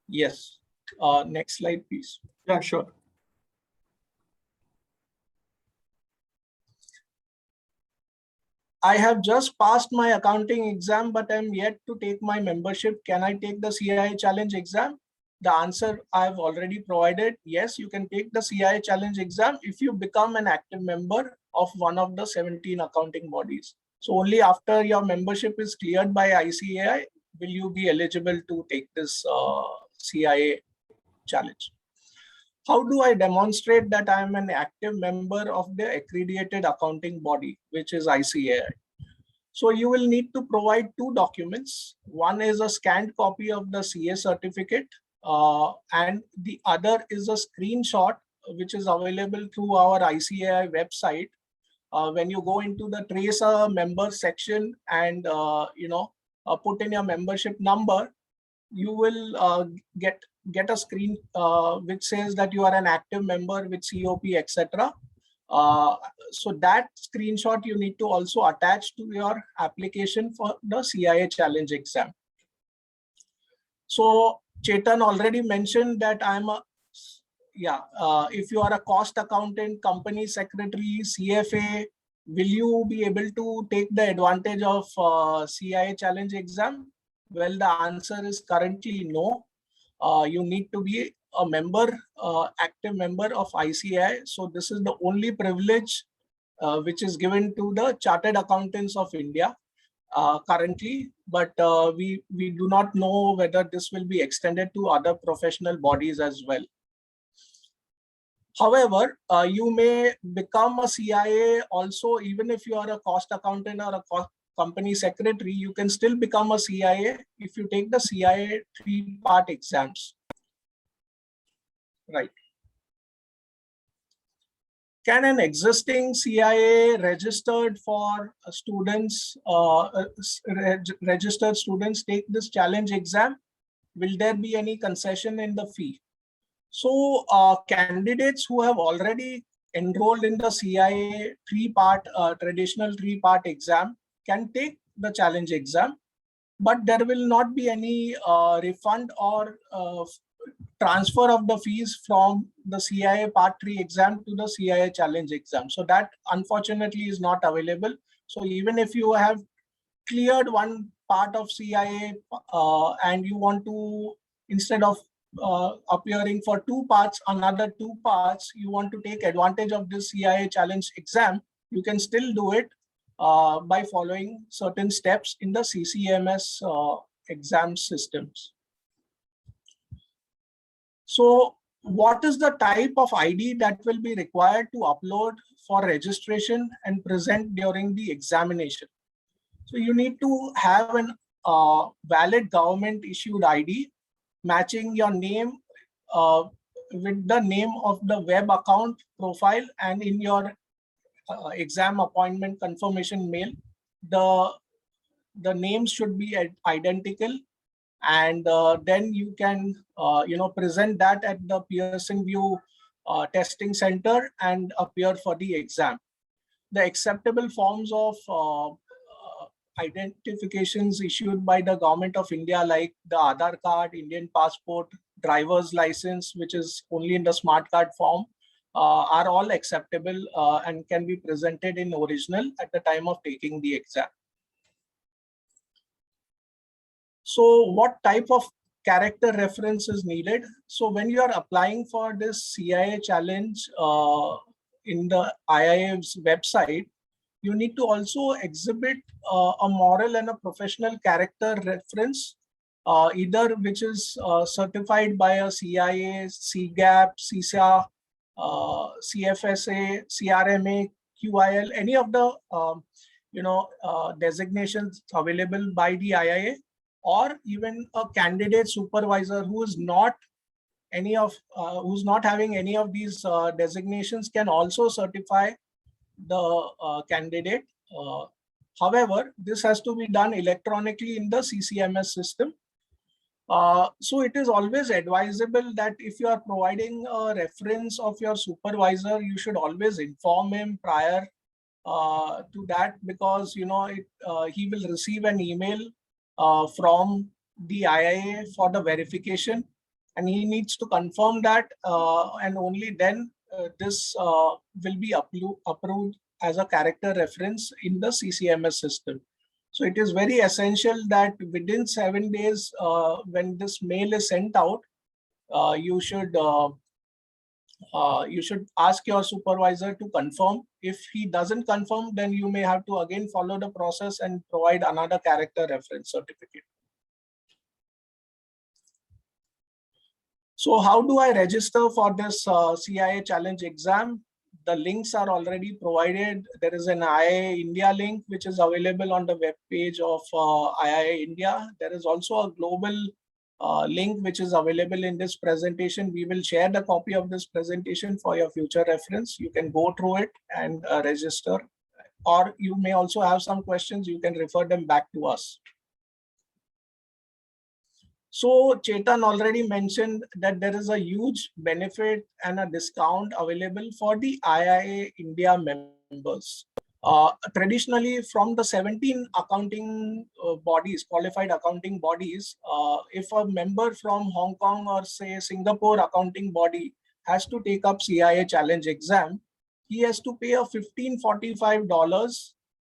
Yes. Next slide, please. Yeah, sure. I have just passed my accounting exam, but I'm yet to take my membership. Can I take the CIA challenge exam? The answer I've already provided. Yes, you can take the CIA challenge exam if you become an active member of one of the 17 accounting bodies. So only after your membership is cleared by ICAI will you be eligible to take this CIA challenge. How do I demonstrate that I am an active member of the accredited accounting body, which is ICAI? So you will need to provide 2 documents. One is a scanned copy of the CA certificate, and the other is a screenshot which is available through our ICAI website. When you go into the trace a member section and put in your membership number, you will get a screen which says that you are an active member with COP, etc. So that screenshot you need to also attach to your application for the CIA challenge exam. So Chetan already mentioned that if you are a cost accountant, company secretary, CFA, will you be able to take the advantage of CIA challenge exam? Well, the answer is currently no. You need to be a member, active member of ICAI. So this is the only privilege which is given to the Chartered Accountants of India currently, but we do not know whether this will be extended to other professional bodies as well. However, you may become a CIA also, even if you are a cost accountant or a company secretary, you can still become a CIA if you take the CIA 3-part exams. Right. Can an existing CIA registered for students, registered students take this challenge exam? Will there be any concession in the fee? So candidates who have already enrolled in the CIA 3-part, traditional 3-part exam can take the challenge exam, but there will not be any refund or transfer of the fees from the CIA Part 3 exam to the CIA challenge exam. So that unfortunately is not available. So even if you have cleared one part of CIA and you want to, instead of appearing for 2 parts, another 2 parts, you want to take advantage of this CIA challenge exam, you can still do it by following certain steps in the CCMS exam systems. So what is the type of ID that will be required to upload for registration and present during the examination? So you need to have an valid government issued ID matching your name with the name of the web account profile, and in your exam appointment confirmation mail, the names should be identical, and then you can present that at the Pearson VUE testing center and appear for the exam. The acceptable forms of identifications issued by the Government of India, like the Aadhaar card, Indian passport, driver's license, which is only in the smart card form, are all acceptable and can be presented in original at the time of taking the exam. So what type of character reference is needed? So when you are applying for this CIA challenge in the IIM's website, you need to also exhibit a moral and a professional character reference, either which is certified by a CIA, CGAP, CISA, CFSA, CRMA, QIL, any of the designations available by the IIA, or even a candidate supervisor who is not who's not having any of these designations can also certify the candidate. However, this has to be done electronically in the CCMS system. So it is always advisable that if you are providing a reference of your supervisor, you should always inform him prior to that, because he will receive an email from the IIA for the verification, and he needs to confirm that, and only then this will be approved as a character reference in the CCMS system. So it is very essential that within 7 days, when this mail is sent out, you should ask your supervisor to confirm. If he doesn't confirm, then you may have to again follow the process and provide another character reference certificate. So how do I register for this CIA challenge exam? The links are already provided. There is an IIA India link, which is available on the web page of IIA India. There is also a global link, which is available in this presentation. We will share the copy of this presentation for your future reference. You can go through it and register, or you may also have some questions. You can refer them back to us. So Chetan already mentioned that there is a huge benefit and a discount available for the IIA India members. Traditionally, from the 17 accounting bodies, qualified accounting bodies, if a member from Hong Kong or say Singapore accounting body has to take up CIA challenge exam, he has to pay a $1545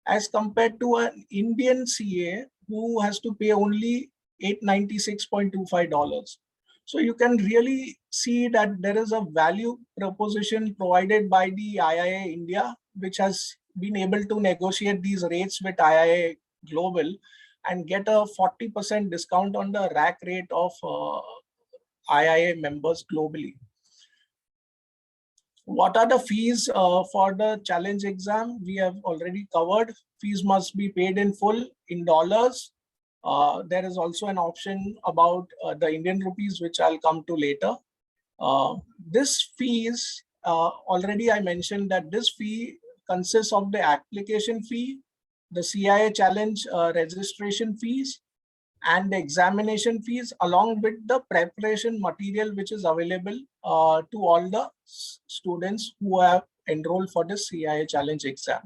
as compared to an Indian CA who has to pay only $896.25. So you can really see that there is a value proposition provided by the IIA India, which has been able to negotiate these rates with IIA Global and get a 40% discount on the rack rate of IIA members globally. What are the fees for the challenge exam? We have already covered. Fees must be paid in full in dollars. There is also an option about the Indian rupees, which I'll come to later. This fees, already I mentioned that this fee consists of the application fee, the CIA challenge registration fees, and the examination fees, along with the preparation material which is available to all the students who have enrolled for the CIA challenge exam.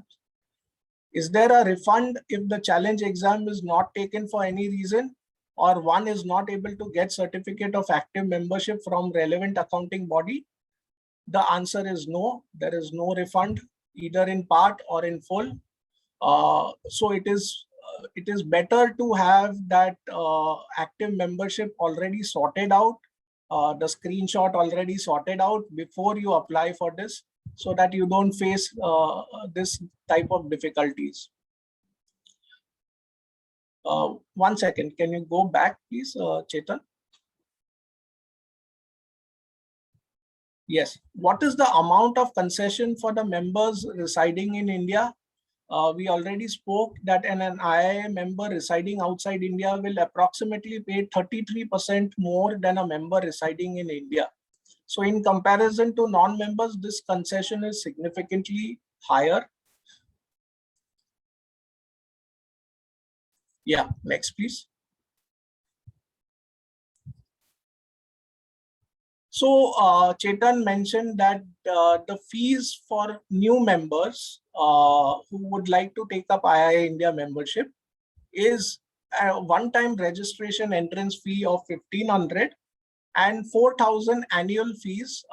Is there a refund if the challenge exam is not taken for any reason, or one is not able to get certificate of active membership from relevant accounting body? The answer is no. There is no refund, either in part or in full. So it is better to have that active membership already sorted out, the screenshot already sorted out before you apply for this, so that you don't face this type of difficulties. 1 second, can you go back, please, Chetan? Yes. What is the amount of concession for the members residing in India? We already spoke that an IIA member residing outside India will approximately pay 33% more than a member residing in India. So in comparison to non-members, this concession is significantly higher. Yeah, next please. So Chetan mentioned that the fees for new members who would like to take up IIA India membership is a one-time registration entrance fee of 1,500 and 4,000 annual fees,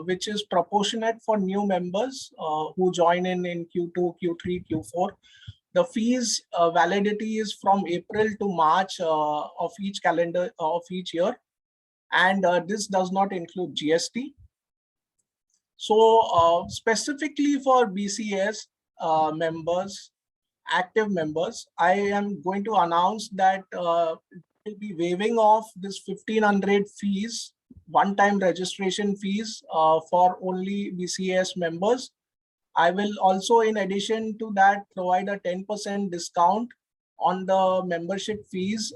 which is proportionate for new members who join in Q2, Q3, Q4. The fees validity is from April to March of each calendar of each year. And this does not include GST. So specifically for BCS members, active members, I am going to announce that we'll be waiving off this 1,500 fees, one-time registration fees for only BCS members. I will also, in addition to that, provide a 10% discount on the membership fees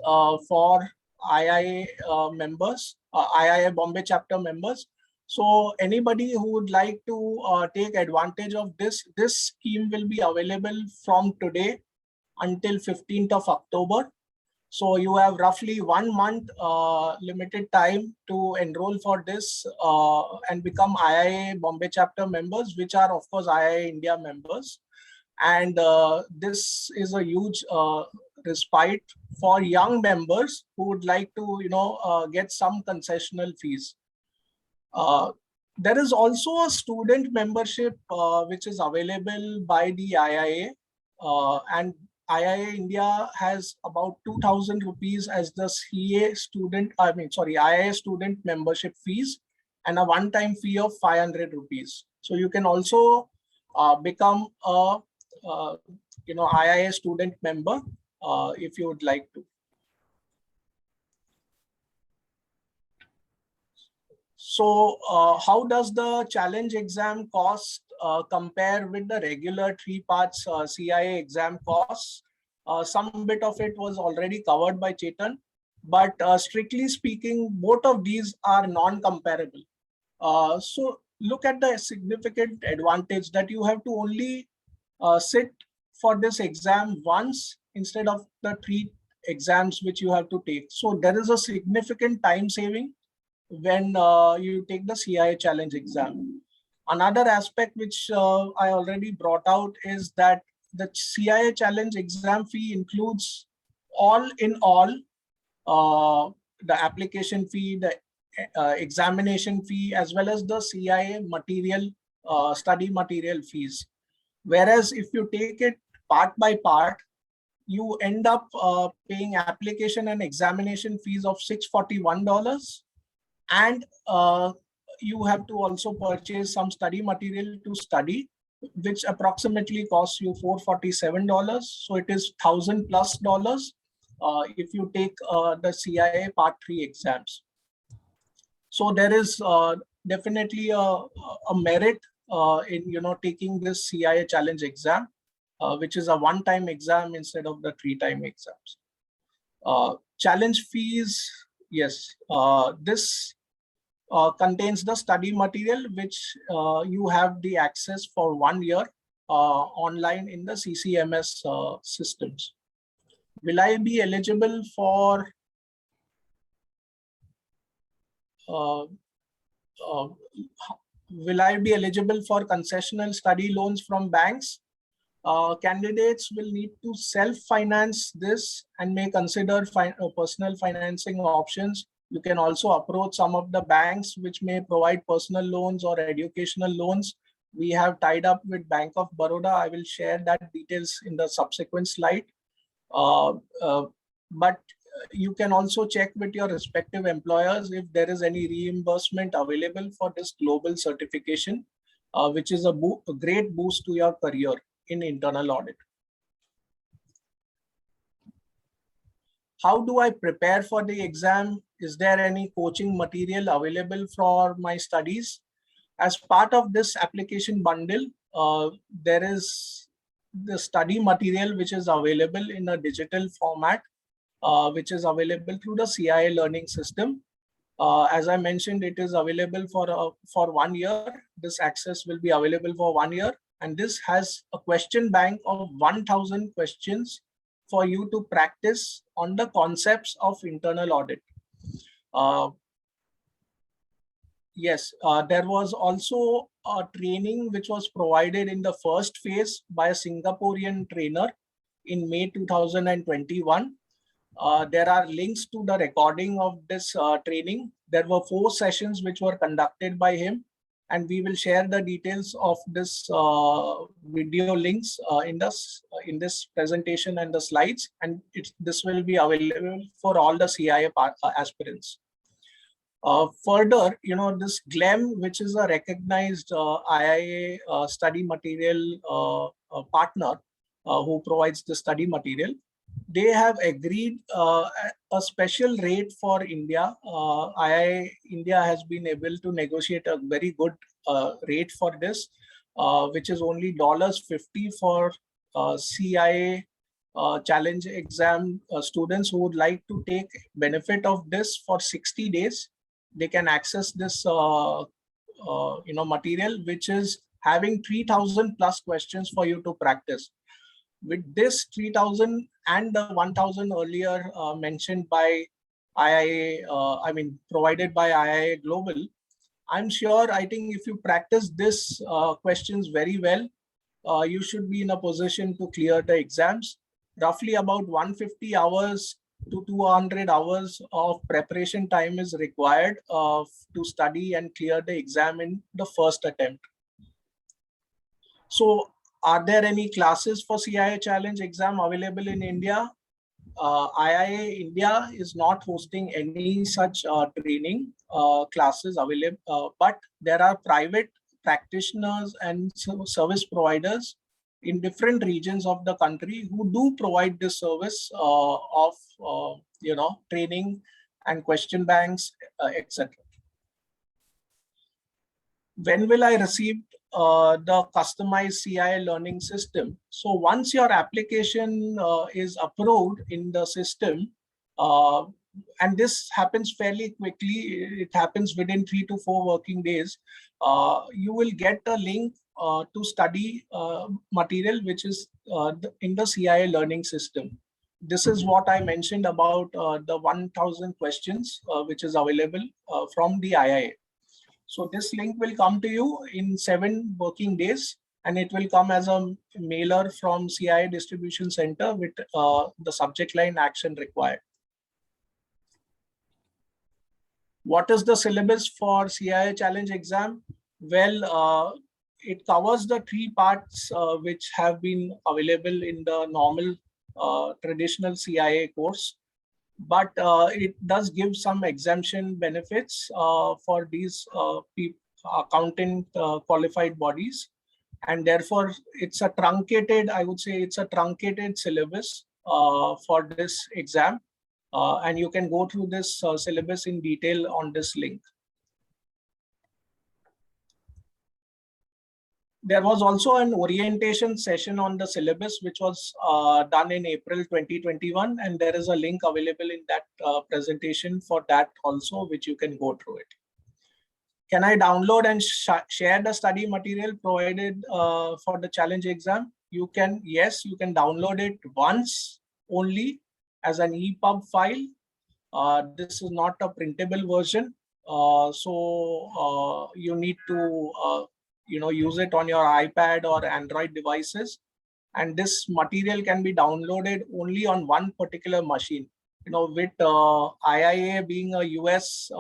for IIA members, IIA Bombay chapter members. So anybody who would like to take advantage of this scheme will be available from today until 15th of October. So you have roughly 1 month limited time to enroll for this and become IIA Bombay chapter members, which are of course IIA India members. And this is a huge respite for young members who would like to, get some concessional fees. There is also a student membership which is available by the IIA, and IIA India has about 2,000 rupees as the IIA student membership fees, and a one-time fee of 500 rupees. So you can also become a IIA student member if you would like to. So how does the challenge exam cost compare with the regular 3 parts CIA exam costs? Some bit of it was already covered by Chetan, but strictly speaking, both of these are non-comparable. So look at the significant advantage that you have to only sit for this exam once instead of the 3 exams which you have to take. So there is a significant time saving when you take the CIA challenge exam. Another aspect which I already brought out is that the CIA challenge exam fee includes all in all the application fee, the examination fee, as well as the CIA material, study material fees. Whereas if you take it part by part, you end up paying application and examination fees of $641. And you have to also purchase some study material to study, which approximately costs you $447. So it is $1,000+ if you take the CIA Part 3 exams. So there is definitely a merit in taking this CIA challenge exam, which is a one-time exam instead of the 3-time exams. Challenge fees, yes, this contains the study material which you have the access for 1 year online in the CCMS systems. Will I be eligible for concessional study loans from banks? candidates will need to self-finance this and may consider personal financing options. You can also approach some of the banks which may provide personal loans or educational loans. We have tied up with Bank of Baroda. I will share that details in the subsequent slide. But you can also check with your respective employers if there is any reimbursement available for this global certification, which is a great boost to your career in internal audit. How do I prepare for the exam? Is there any coaching material available for my studies? As part of this application bundle, there is the study material which is available in a digital format, which is available through the CIA learning system. As I mentioned, it is available for 1 year. This access will be available for 1 year. And this has a question bank of 1,000 questions for you to practice on the concepts of internal audit. Yes, there was also a training which was provided in the first phase by a Singaporean trainer in May 2021. There are links to the recording of this training. There were 4 sessions which were conducted by him, and we will share the details of this video links in this presentation and the slides, and this will be available for all the CIA aspirants. Further, this GLEM, which is a recognized IIA study material partner who provides the study material, they have agreed a special rate for India. IIA India has been able to negotiate a very good rate for this, which is only $50 for CIA challenge exam students who would like to take benefit of this for 60 days. They can access this material, which is having 3,000 plus questions for you to practice. With this 3,000 and the 1,000 earlier mentioned by IIA, provided by IIA Global, I'm sure, I think if you practice this questions very well, you should be in a position to clear the exams. Roughly about 150 hours to 200 hours of preparation time is required to study and clear the exam in the first attempt. So, are there any classes for CIA Challenge exam available in India? IIA India is not hosting any such training classes available, but there are private practitioners and service providers in different regions of the country who do provide this service of training and question banks, etc. When will I receive the customized CIA learning system? So once your application is approved in the system, and this happens fairly quickly, it happens within 3 to 4 working days, you will get a link to study material which is in the CIA learning system. This is what I mentioned about the 1,000 questions which is available from the IIA. So this link will come to you in 7 working days, and it will come as a mailer from CIA Distribution Center with the subject line action required. What is the syllabus for CIA Challenge exam? Well, it covers the 3 parts which have been available in the normal traditional CIA course. But it does give some exemption benefits for these accountant qualified bodies. And therefore, it's a truncated, I would say it's a truncated syllabus for this exam. And you can go through this syllabus in detail on this link. There was also an orientation session on the syllabus, which was done in April 2021. And there is a link available in that presentation for that also, which you can go through it. Can I download and share the study material provided for the challenge exam? You can, yes, you can download it once only as an EPUB file. This is not a printable version. So you need to use it on your iPad or Android devices. and this material can be downloaded only on one particular machine. With IIA being a US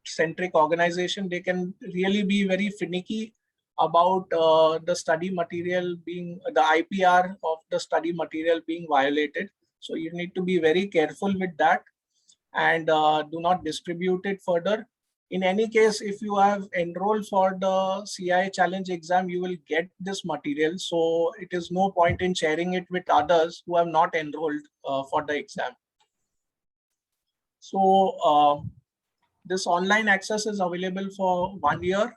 centric organization, they can really be very finicky about the study material being, the IPR of the study material being violated. So you need to be very careful with that and do not distribute it further. In any case, if you have enrolled for the CIA challenge exam, you will get this material. So it is no point in sharing it with others who have not enrolled for the exam. So this online access is available for 1 year.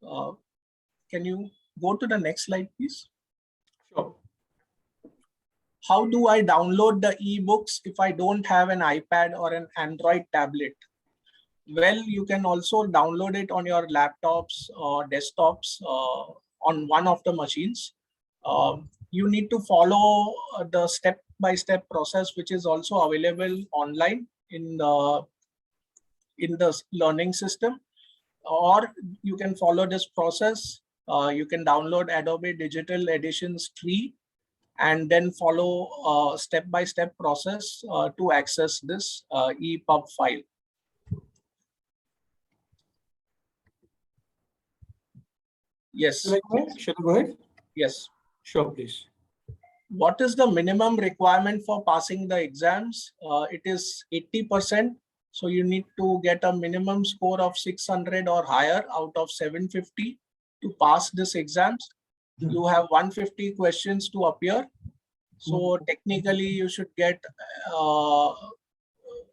Can you go to the next slide, please? Sure. How do I download the ebooks if I don't have an iPad or an Android tablet? Well, you can also download it on your laptops or desktops on one of the machines. You need to follow the step-by-step process, which is also available online in the learning system, or you can follow this process. You can download Adobe Digital Editions 3 and then follow step-by-step process to access this EPUB file. Yes. Should I go ahead? Yes. Sure, please. What is the minimum requirement for passing the exams? It is 80%. So you need to get a minimum score of 600 or higher out of 750 to pass this exams. You have 150 questions to appear. So technically you should get about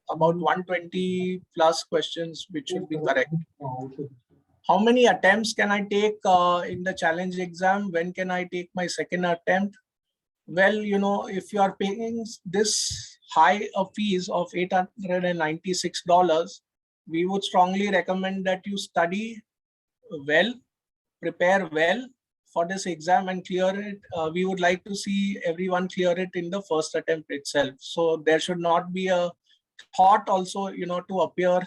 120 plus questions, which should be correct. How many attempts can I take in the challenge exam? When can I take my second attempt? Well, if you are paying this high of fees of $896, we would strongly recommend that you study well, prepare well for this exam and clear it. We would like to see everyone clear it in the first attempt itself. So there should not be a thought also, to appear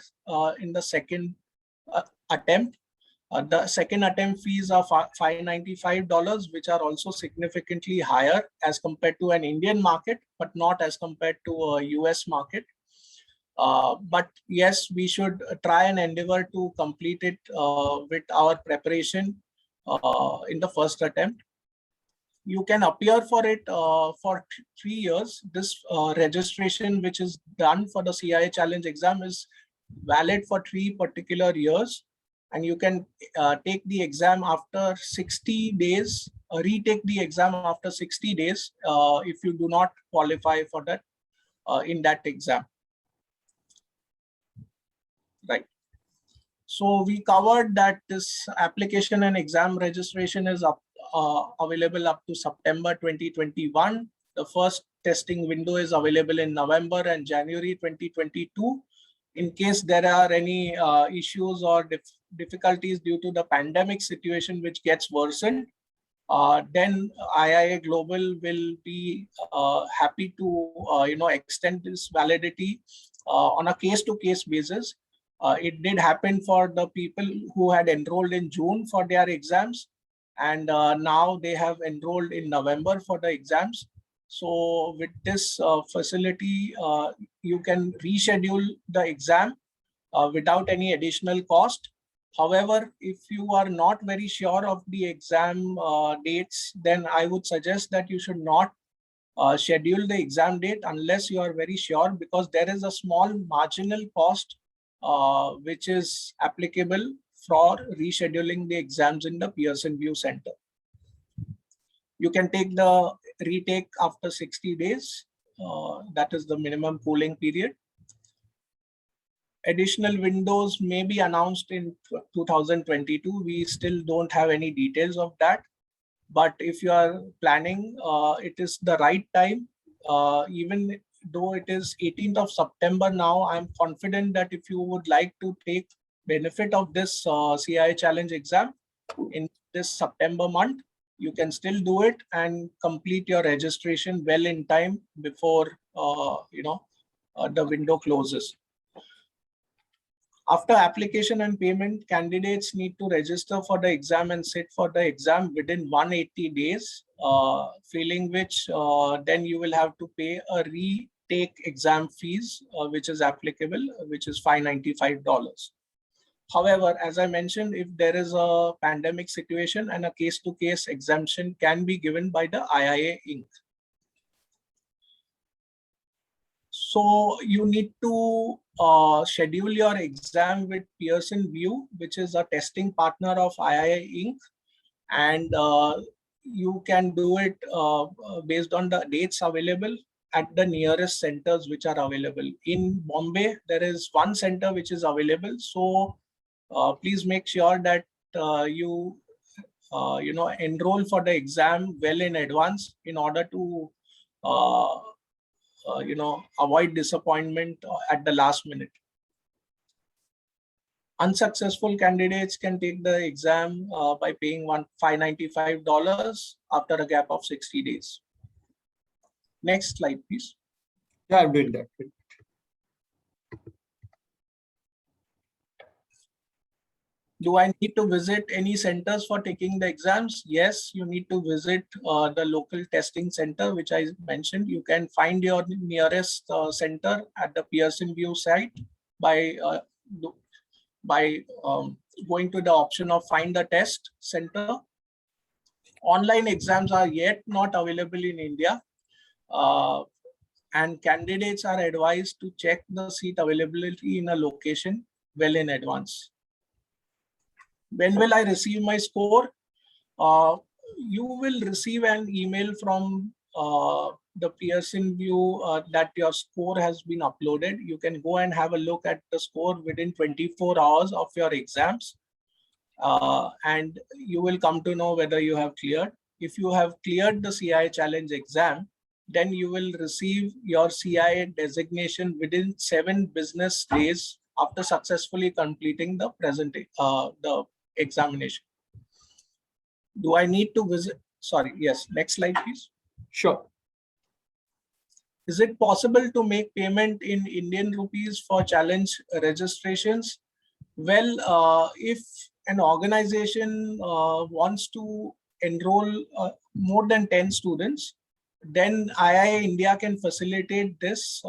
in the second attempt. The second attempt fees are $595, which are also significantly higher as compared to an Indian market, but not as compared to a US market. But yes, we should try and endeavor to complete it with our preparation in the first attempt. You can appear for it for 3 years. This registration, which is done for the CIA challenge exam, is valid for 3 particular years. And you can take the exam after 60 days, retake the exam after 60 days if you do not qualify for that in that exam. Right. So we covered that this application and exam registration is available up to September 2021. The first testing window is available in November and January 2022. In case there are any issues or difficulties due to the pandemic situation which gets worsened, then IIA Global will be happy to extend this validity on a case-to-case basis. It did happen for the people who had enrolled in June for their exams, and now they have enrolled in November for the exams. So with this facility, you can reschedule the exam without any additional cost. However, if you are not very sure of the exam dates, then I would suggest that you should not schedule the exam date unless you are very sure, because there is a small marginal cost which is applicable for rescheduling the exams in the Pearson VUE Center. You can take the retake after 60 days. That is the minimum cooling period. Additional windows may be announced in 2022. We still don't have any details of that. But if you are planning, it is the right time. Even though it is 18th of September now, I'm confident that if you would like to take benefit of this CIA challenge exam in this September month, you can still do it and complete your registration well in time before the window closes. After application and payment, candidates need to register for the exam and sit for the exam within 180 days, failing which then you will have to pay a retake exam fees, which is applicable, which is $595. However, as I mentioned, if there is a pandemic situation and a case-to-case exemption can be given by the IIA Inc. So you need to schedule your exam with Pearson VUE, which is a testing partner of IIA Inc. And you can do it based on the dates available at the nearest centers which are available. In Bombay, there is one center which is available. So please make sure that you enroll for the exam well in advance in order to avoid disappointment at the last minute. Unsuccessful candidates can take the exam by paying $595 after a gap of 60 days. Next slide, please. Yeah, I've done that. Do I need to visit any centers for taking the exams? Yes, you need to visit the local testing center, which I mentioned. You can find your nearest center at the Pearson VUE site by going to the option of find the test center. Online exams are yet not available in India, and candidates are advised to check the seat availability in a location well in advance. When will I receive my score? You will receive an email from the Pearson VUE that your score has been uploaded. You can go and have a look at the score within 24 hours of your exams. And you will come to know whether you have cleared. If you have cleared the CIA Challenge exam, then you will receive your CIA designation within 7 business days after successfully completing the examination. Do I need to visit? Sorry, yes. Next slide, please. Sure. Is it possible to make payment in Indian rupees for challenge registrations? Well, if an organization wants to enroll more than 10 students, then IIA India can facilitate this,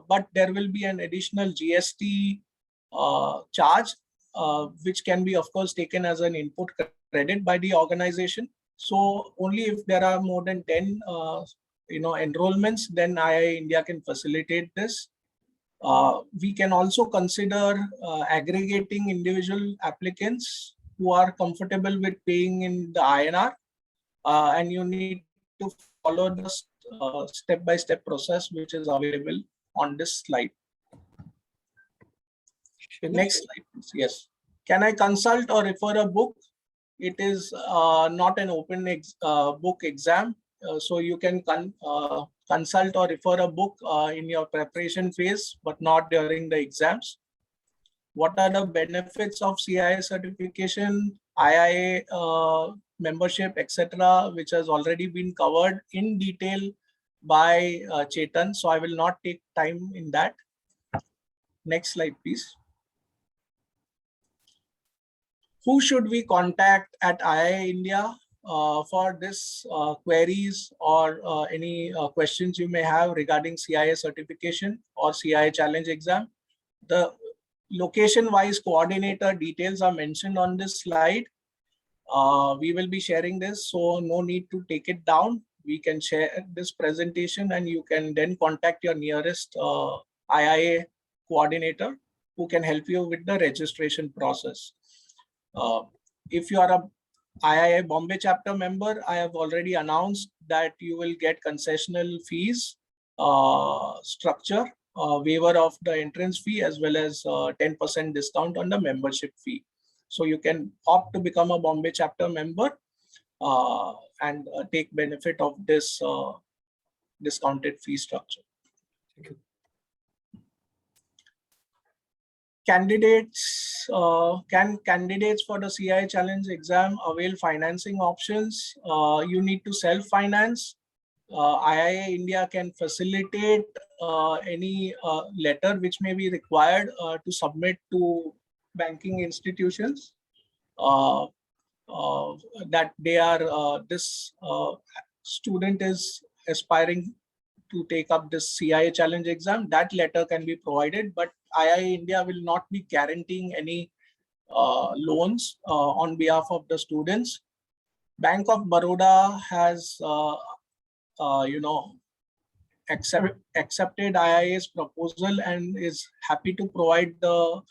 but there will be an additional GST charge, which can be, of course, taken as an input credit by the organization. So only if there are more than 10 enrollments, then IIA India can facilitate this. We can also consider aggregating individual applicants who are comfortable with paying in the INR, and you need to follow the step-by-step process which is available on this slide. Next slide, please. Yes. Can I consult or refer a book? It is not an open book exam. So you can consult or refer a book in your preparation phase, but not during the exams. What are the benefits of CIA certification, IIA membership, etc., which has already been covered in detail by Chetan. So I will not take time in that. Next slide, please. Who should we contact at IIA India for this queries or any questions you may have regarding CIA certification or CIA challenge exam? The location-wise coordinator details are mentioned on this slide. We will be sharing this, so no need to take it down. We can share this presentation and you can then contact your nearest IIA coordinator who can help you with the registration process. If you are a IIA Bombay chapter member, I have already announced that you will get concessional fees structure, waiver of the entrance fee, as well as 10% discount on the membership fee. So you can opt to become a Bombay chapter member and take benefit of this discounted fee structure. Thank you. Candidates, can candidates for the CIA Challenge exam avail financing options? You need to self-finance. IIA India can facilitate any letter which may be required to submit to banking institutions that they are this student is aspiring to take up this CIA challenge exam. That letter can be provided, but II India will not be guaranteeing any loans on behalf of the students. Bank of Baroda has accepted IIA's proposal and is happy to provide the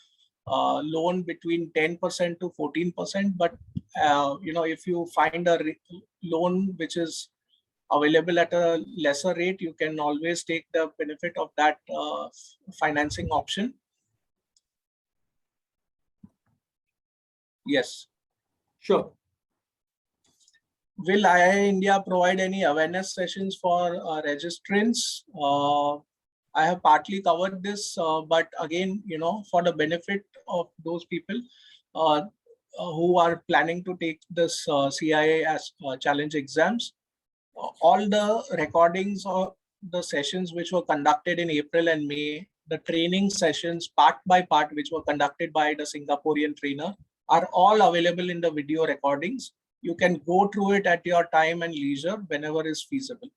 loan between 10% to 14%. But if you find a loan which is available at a lesser rate, you can always take the benefit of that financing option. Yes. Sure. Will II India provide any awareness sessions for registrants? I have partly covered this, but again, for the benefit of those people who are planning to take this CIA as challenge exams, all the recordings of the sessions which were conducted in April and May, the training sessions part by part which were conducted by the Singaporean trainer are all available in the video recordings. You can go through it at your time and leisure whenever is feasible.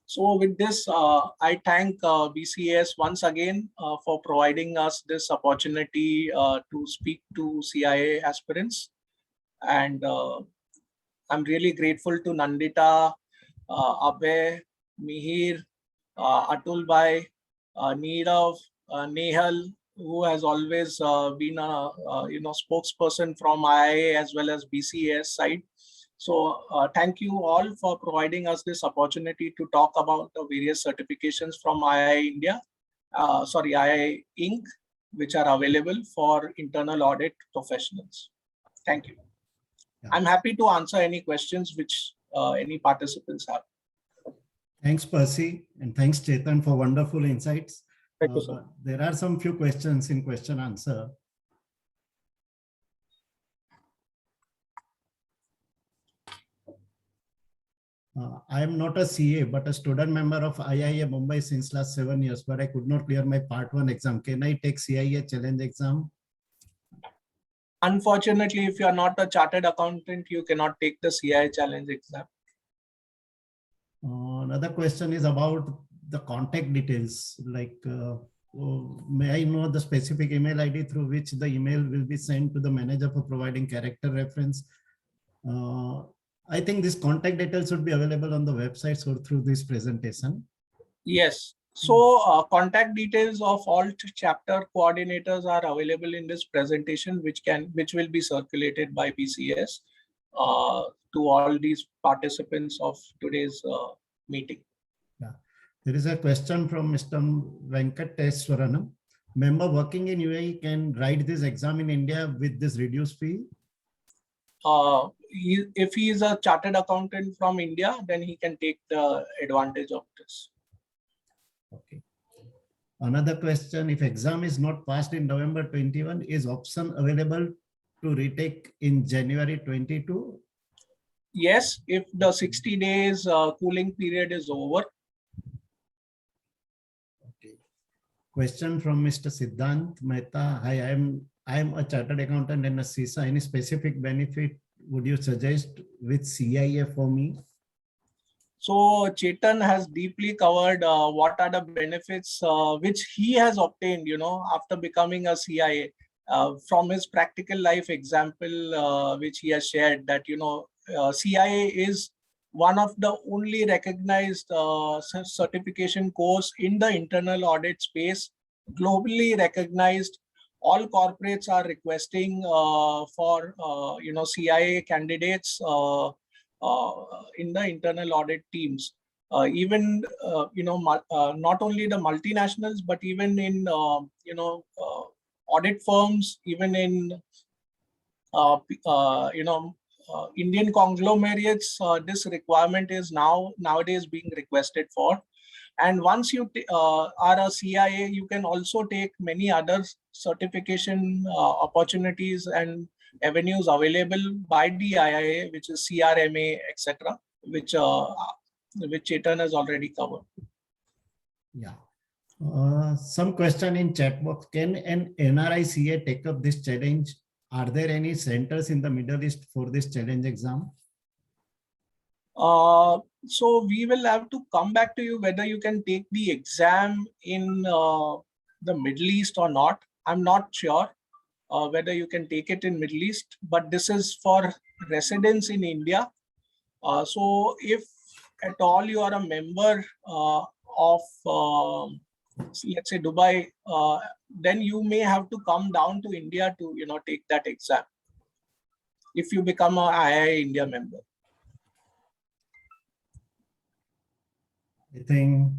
So with this, I thank BCAS once again for providing us this opportunity to speak to CIA aspirants. And I'm really grateful to Nandita, Abhay, Mihir, Atul Bhai, Neerav, Nehal, who has always been a spokesperson from IIA as well as BCAS side. So thank you all for providing us this opportunity to talk about the various certifications from IIA Inc., which are available for internal audit professionals. Thank you. Yeah. I'm happy to answer any questions which any participants have. Thanks, Percy, and thanks, Chetan, for wonderful insights. Thank you, sir. There are some few questions in question answer. I am not a CA, but a student member of IIA Mumbai since last 7 years, but I could not clear my part 1 exam. Can I take CIA challenge exam? Unfortunately, if you are not a chartered accountant, you cannot take the CIA challenge exam. Another question is about the contact details. Like, may I know the specific email ID through which the email will be sent to the manager for providing character reference? I think this contact details should be available on the website or through this presentation. Yes. So contact details of all chapter coordinators are available in this presentation, which will be circulated by BCS to all these participants of today's meeting. Yeah. There is a question from Mr. Venkateswaranam. Member working in UAE can write this exam in India with this reduced fee? If he is a chartered accountant from India, then he can take the advantage of this. Okay. Another question, if exam is not passed in November 21, is option available to retake in January 22? Yes, if the 60 days cooling period is over. Okay. Question from Mr. Siddhant Mehta. Hi, I am a chartered accountant and a CISA. Any specific benefit would you suggest with CIA for me? So Chetan has deeply covered what are the benefits which he has obtained, after becoming a CIA from his practical life example, which he has shared that, CIA is one of the only recognized certification course in the internal audit space, globally recognized. All corporates are requesting for, CIA candidates in the internal audit teams. Even, not only the multinationals, but even in, audit firms, even in, Indian conglomerates, this requirement is nowadays being requested for. And once you are a CIA, you can also take many other certification opportunities and avenues available by the IIA, which is CRMA, etc., which Chetan has already covered. Yeah. Some question in chat box. Can an NRI CA take up this challenge? Are there any centers in the Middle East for this challenge exam? So we will have to come back to you whether you can take the exam in the Middle East or not. I'm not sure whether you can take it in Middle East, but this is for residents in India. So if at all you are a member of, let's say Dubai, then you may have to come down to India to take that exam if you become a II India member. I think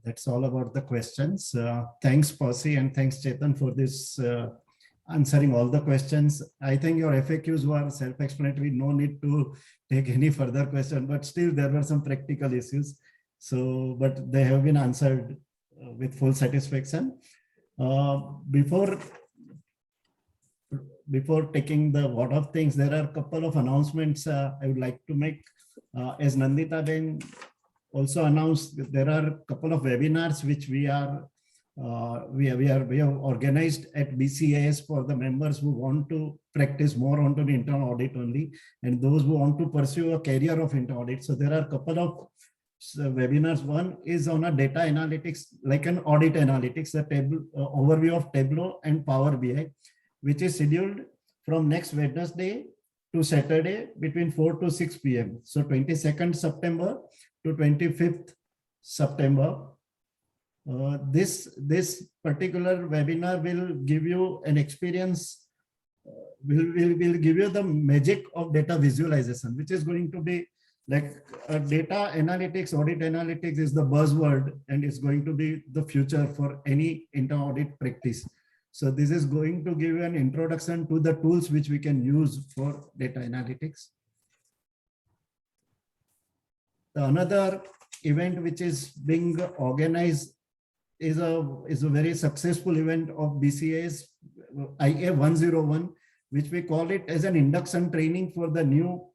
that's all about the questions. Thanks, Percy, and thanks, Chetan, for this answering all the questions. I think your FAQs were self-explanatory. No need to take any further question, but still there were some practical issues. So, but they have been answered with full satisfaction. Before taking the vote of things, there are a couple of announcements I would like to make. As Nandita Ben also announced, there are a couple of webinars which we have organized at BCAS for the members who want to practice more onto the internal audit only, and those who want to pursue a career of internal audit. So there are a couple of webinars. One is on a data analytics, like an audit analytics, a table overview of Tableau and Power BI, which is scheduled from next Wednesday to Saturday between 4 to 6 p.m. So 22nd September to 25th September. This particular webinar will give you an experience, will give you the magic of data visualization, which is going to be like data analytics, audit analytics is the buzzword, and it's going to be the future for any internal audit practice. So this is going to give you an introduction to the tools which we can use for data analytics. Another event which is being organized is a very successful event of BCA's IA 101, which we call it as an induction training for the new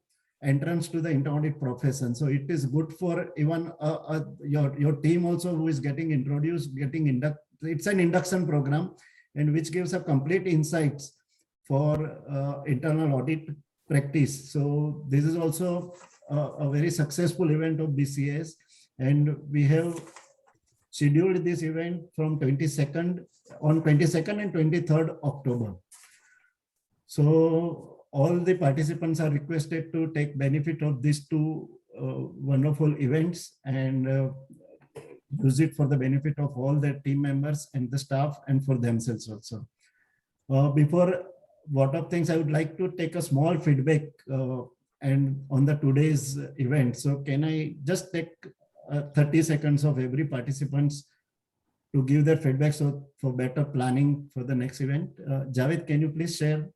entrance to the internal audit profession. So it is good for even your team also who is getting introduced, it's an induction program, and which gives a complete insights for internal audit practice. So this is also a very successful event of BCAS, and we have scheduled this event from 22nd and 23rd October. So all the participants are requested to take benefit of these two wonderful events and use it for the benefit of all the team members and the staff and for themselves also. Before what of things, I would like to take a small feedback and on the today's event. So can I just take 30 seconds of every participants to give their feedback so for better planning for the next event? Javed, can you please share?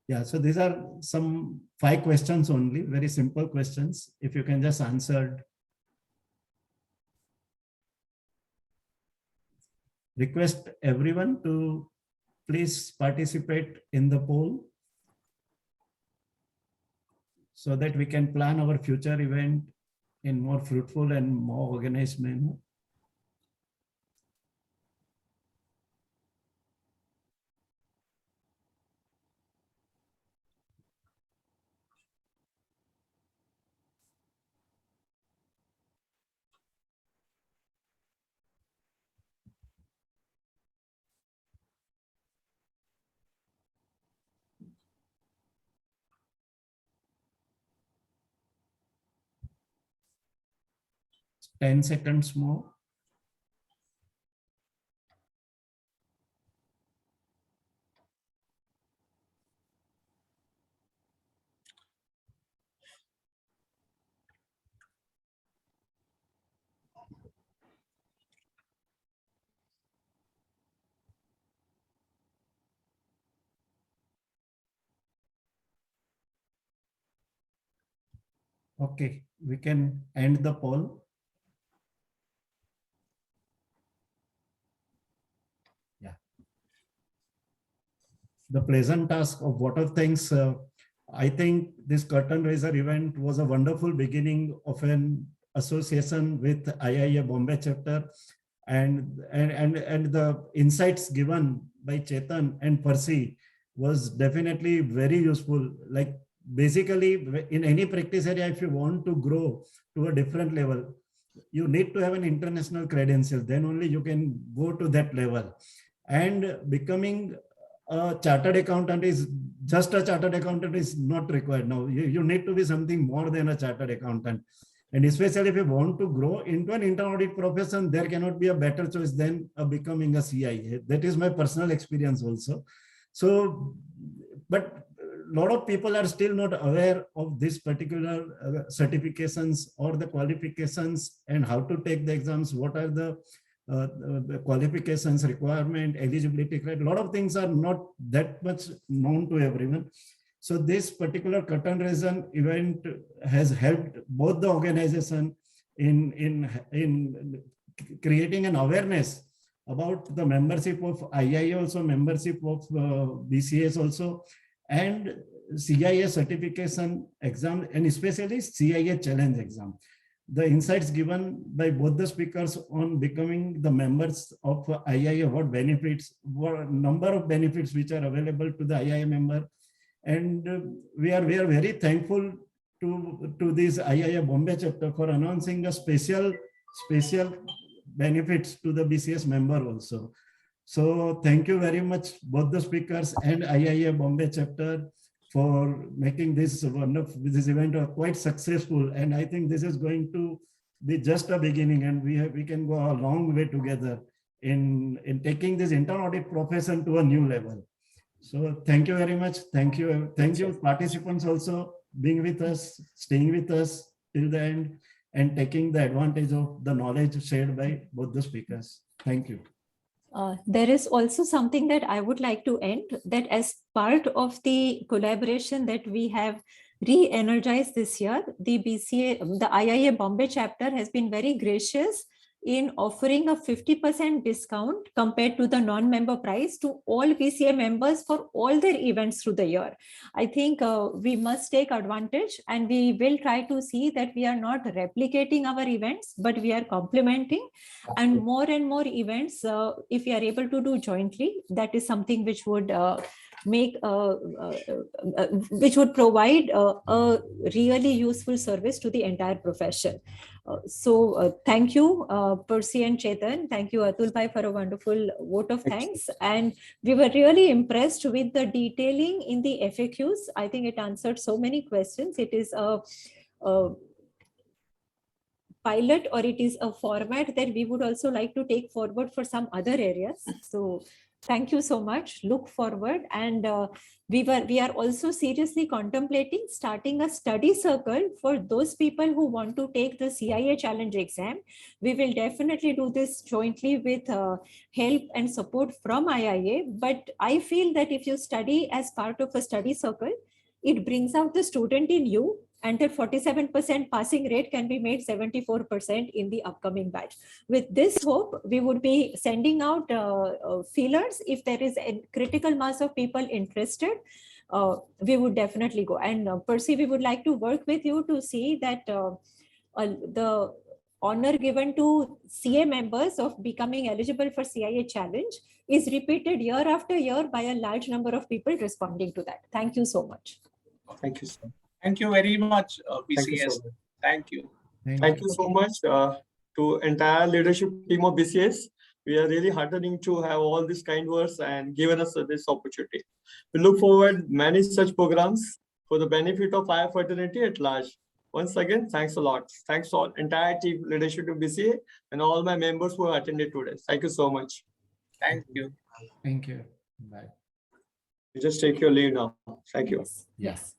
Yeah, so these are some 5 questions only, very simple questions. If you can just answer. Request everyone to please participate in the poll so that we can plan our future event in more fruitful and more organized manner. Ten seconds more. Okay, we can end the poll. Yeah. The pleasant task of what of things. I think this curtain raiser event was a wonderful beginning of an association with IIA Bombay chapter, and the insights given by Chetan and Percy was definitely very useful. Like basically in any practice area, if you want to grow to a different level, you need to have an international credential. Then only you can go to that level. And becoming a chartered accountant is just a chartered accountant is not required now. You need to be something more than a chartered accountant. And especially if you want to grow into an internal audit profession, there cannot be a better choice than becoming a CIA. That is my personal experience also. So, but a lot of people are still not aware of this particular certifications or the qualifications and how to take the exams, what are the qualifications, requirement, eligibility, right? A lot of things are not that much known to everyone. So this particular curtain raiser event has helped both the organization in creating an awareness about the membership of IIA also, membership of BCS also, and CIA certification exam, and especially CIA challenge exam. The insights given by both the speakers on becoming the members of IIA, what benefits, what number of benefits which are available to the IIA member. And we are very thankful to this IIA Bombay chapter for announcing a special benefits to the BCS member also. So thank you very much, both the speakers and IIA Bombay chapter, for making this event quite successful. And I think this is going to be just a beginning, and we can go a long way together in taking this internal audit profession to a new level. So thank you very much. Thank you participants also being with us, staying with us till the end, and taking the advantage of the knowledge shared by both the speakers. Thank you. There is also something that I would like to end, that as part of the collaboration that we have re-energized this year, the IIA Bombay chapter has been very gracious in offering a 50% discount compared to the non-member price to all BCA members for all their events through the year. I think we must take advantage, and we will try to see that we are not replicating our events, but we are complementing, and more events, if we are able to do jointly, that is something which would which would provide a really useful service to the entire profession. So thank you, Percy and Chetan. Thank you, Atul Bhai, for a wonderful vote of thanks. And we were really impressed with the detailing in the FAQs. I think it answered so many questions. It is a pilot, or it is a format that we would also like to take forward for some other areas. So thank you so much. Look forward. And we are also seriously contemplating starting a study circle for those people who want to take the CIA challenge exam. We will definitely do this jointly with help and support from IIA. But I feel that if you study as part of a study circle, it brings out the student in you, and the 47% passing rate can be made 74% in the upcoming batch. With this hope, we would be sending out feelers. If there is a critical mass of people interested, we would definitely go. And Percy, we would like to work with you to see that the honor given to CA members of becoming eligible for CIA challenge is repeated year after year by a large number of people responding to that. Thank you so much. Thank you, sir. Thank you very much, BCS. Thank you so much. Thank you. Thank you so much to entire leadership team of BCS. We are really heartening to have all these kind words and given us this opportunity. We look forward many such programs for the benefit of our fraternity at large. Once again, thanks a lot. Thanks all entire team leadership of BCA and all my members who attended today. Thank you so much. Thank you. Thank you. Bye. You just take your leave now. Thank you. Yes.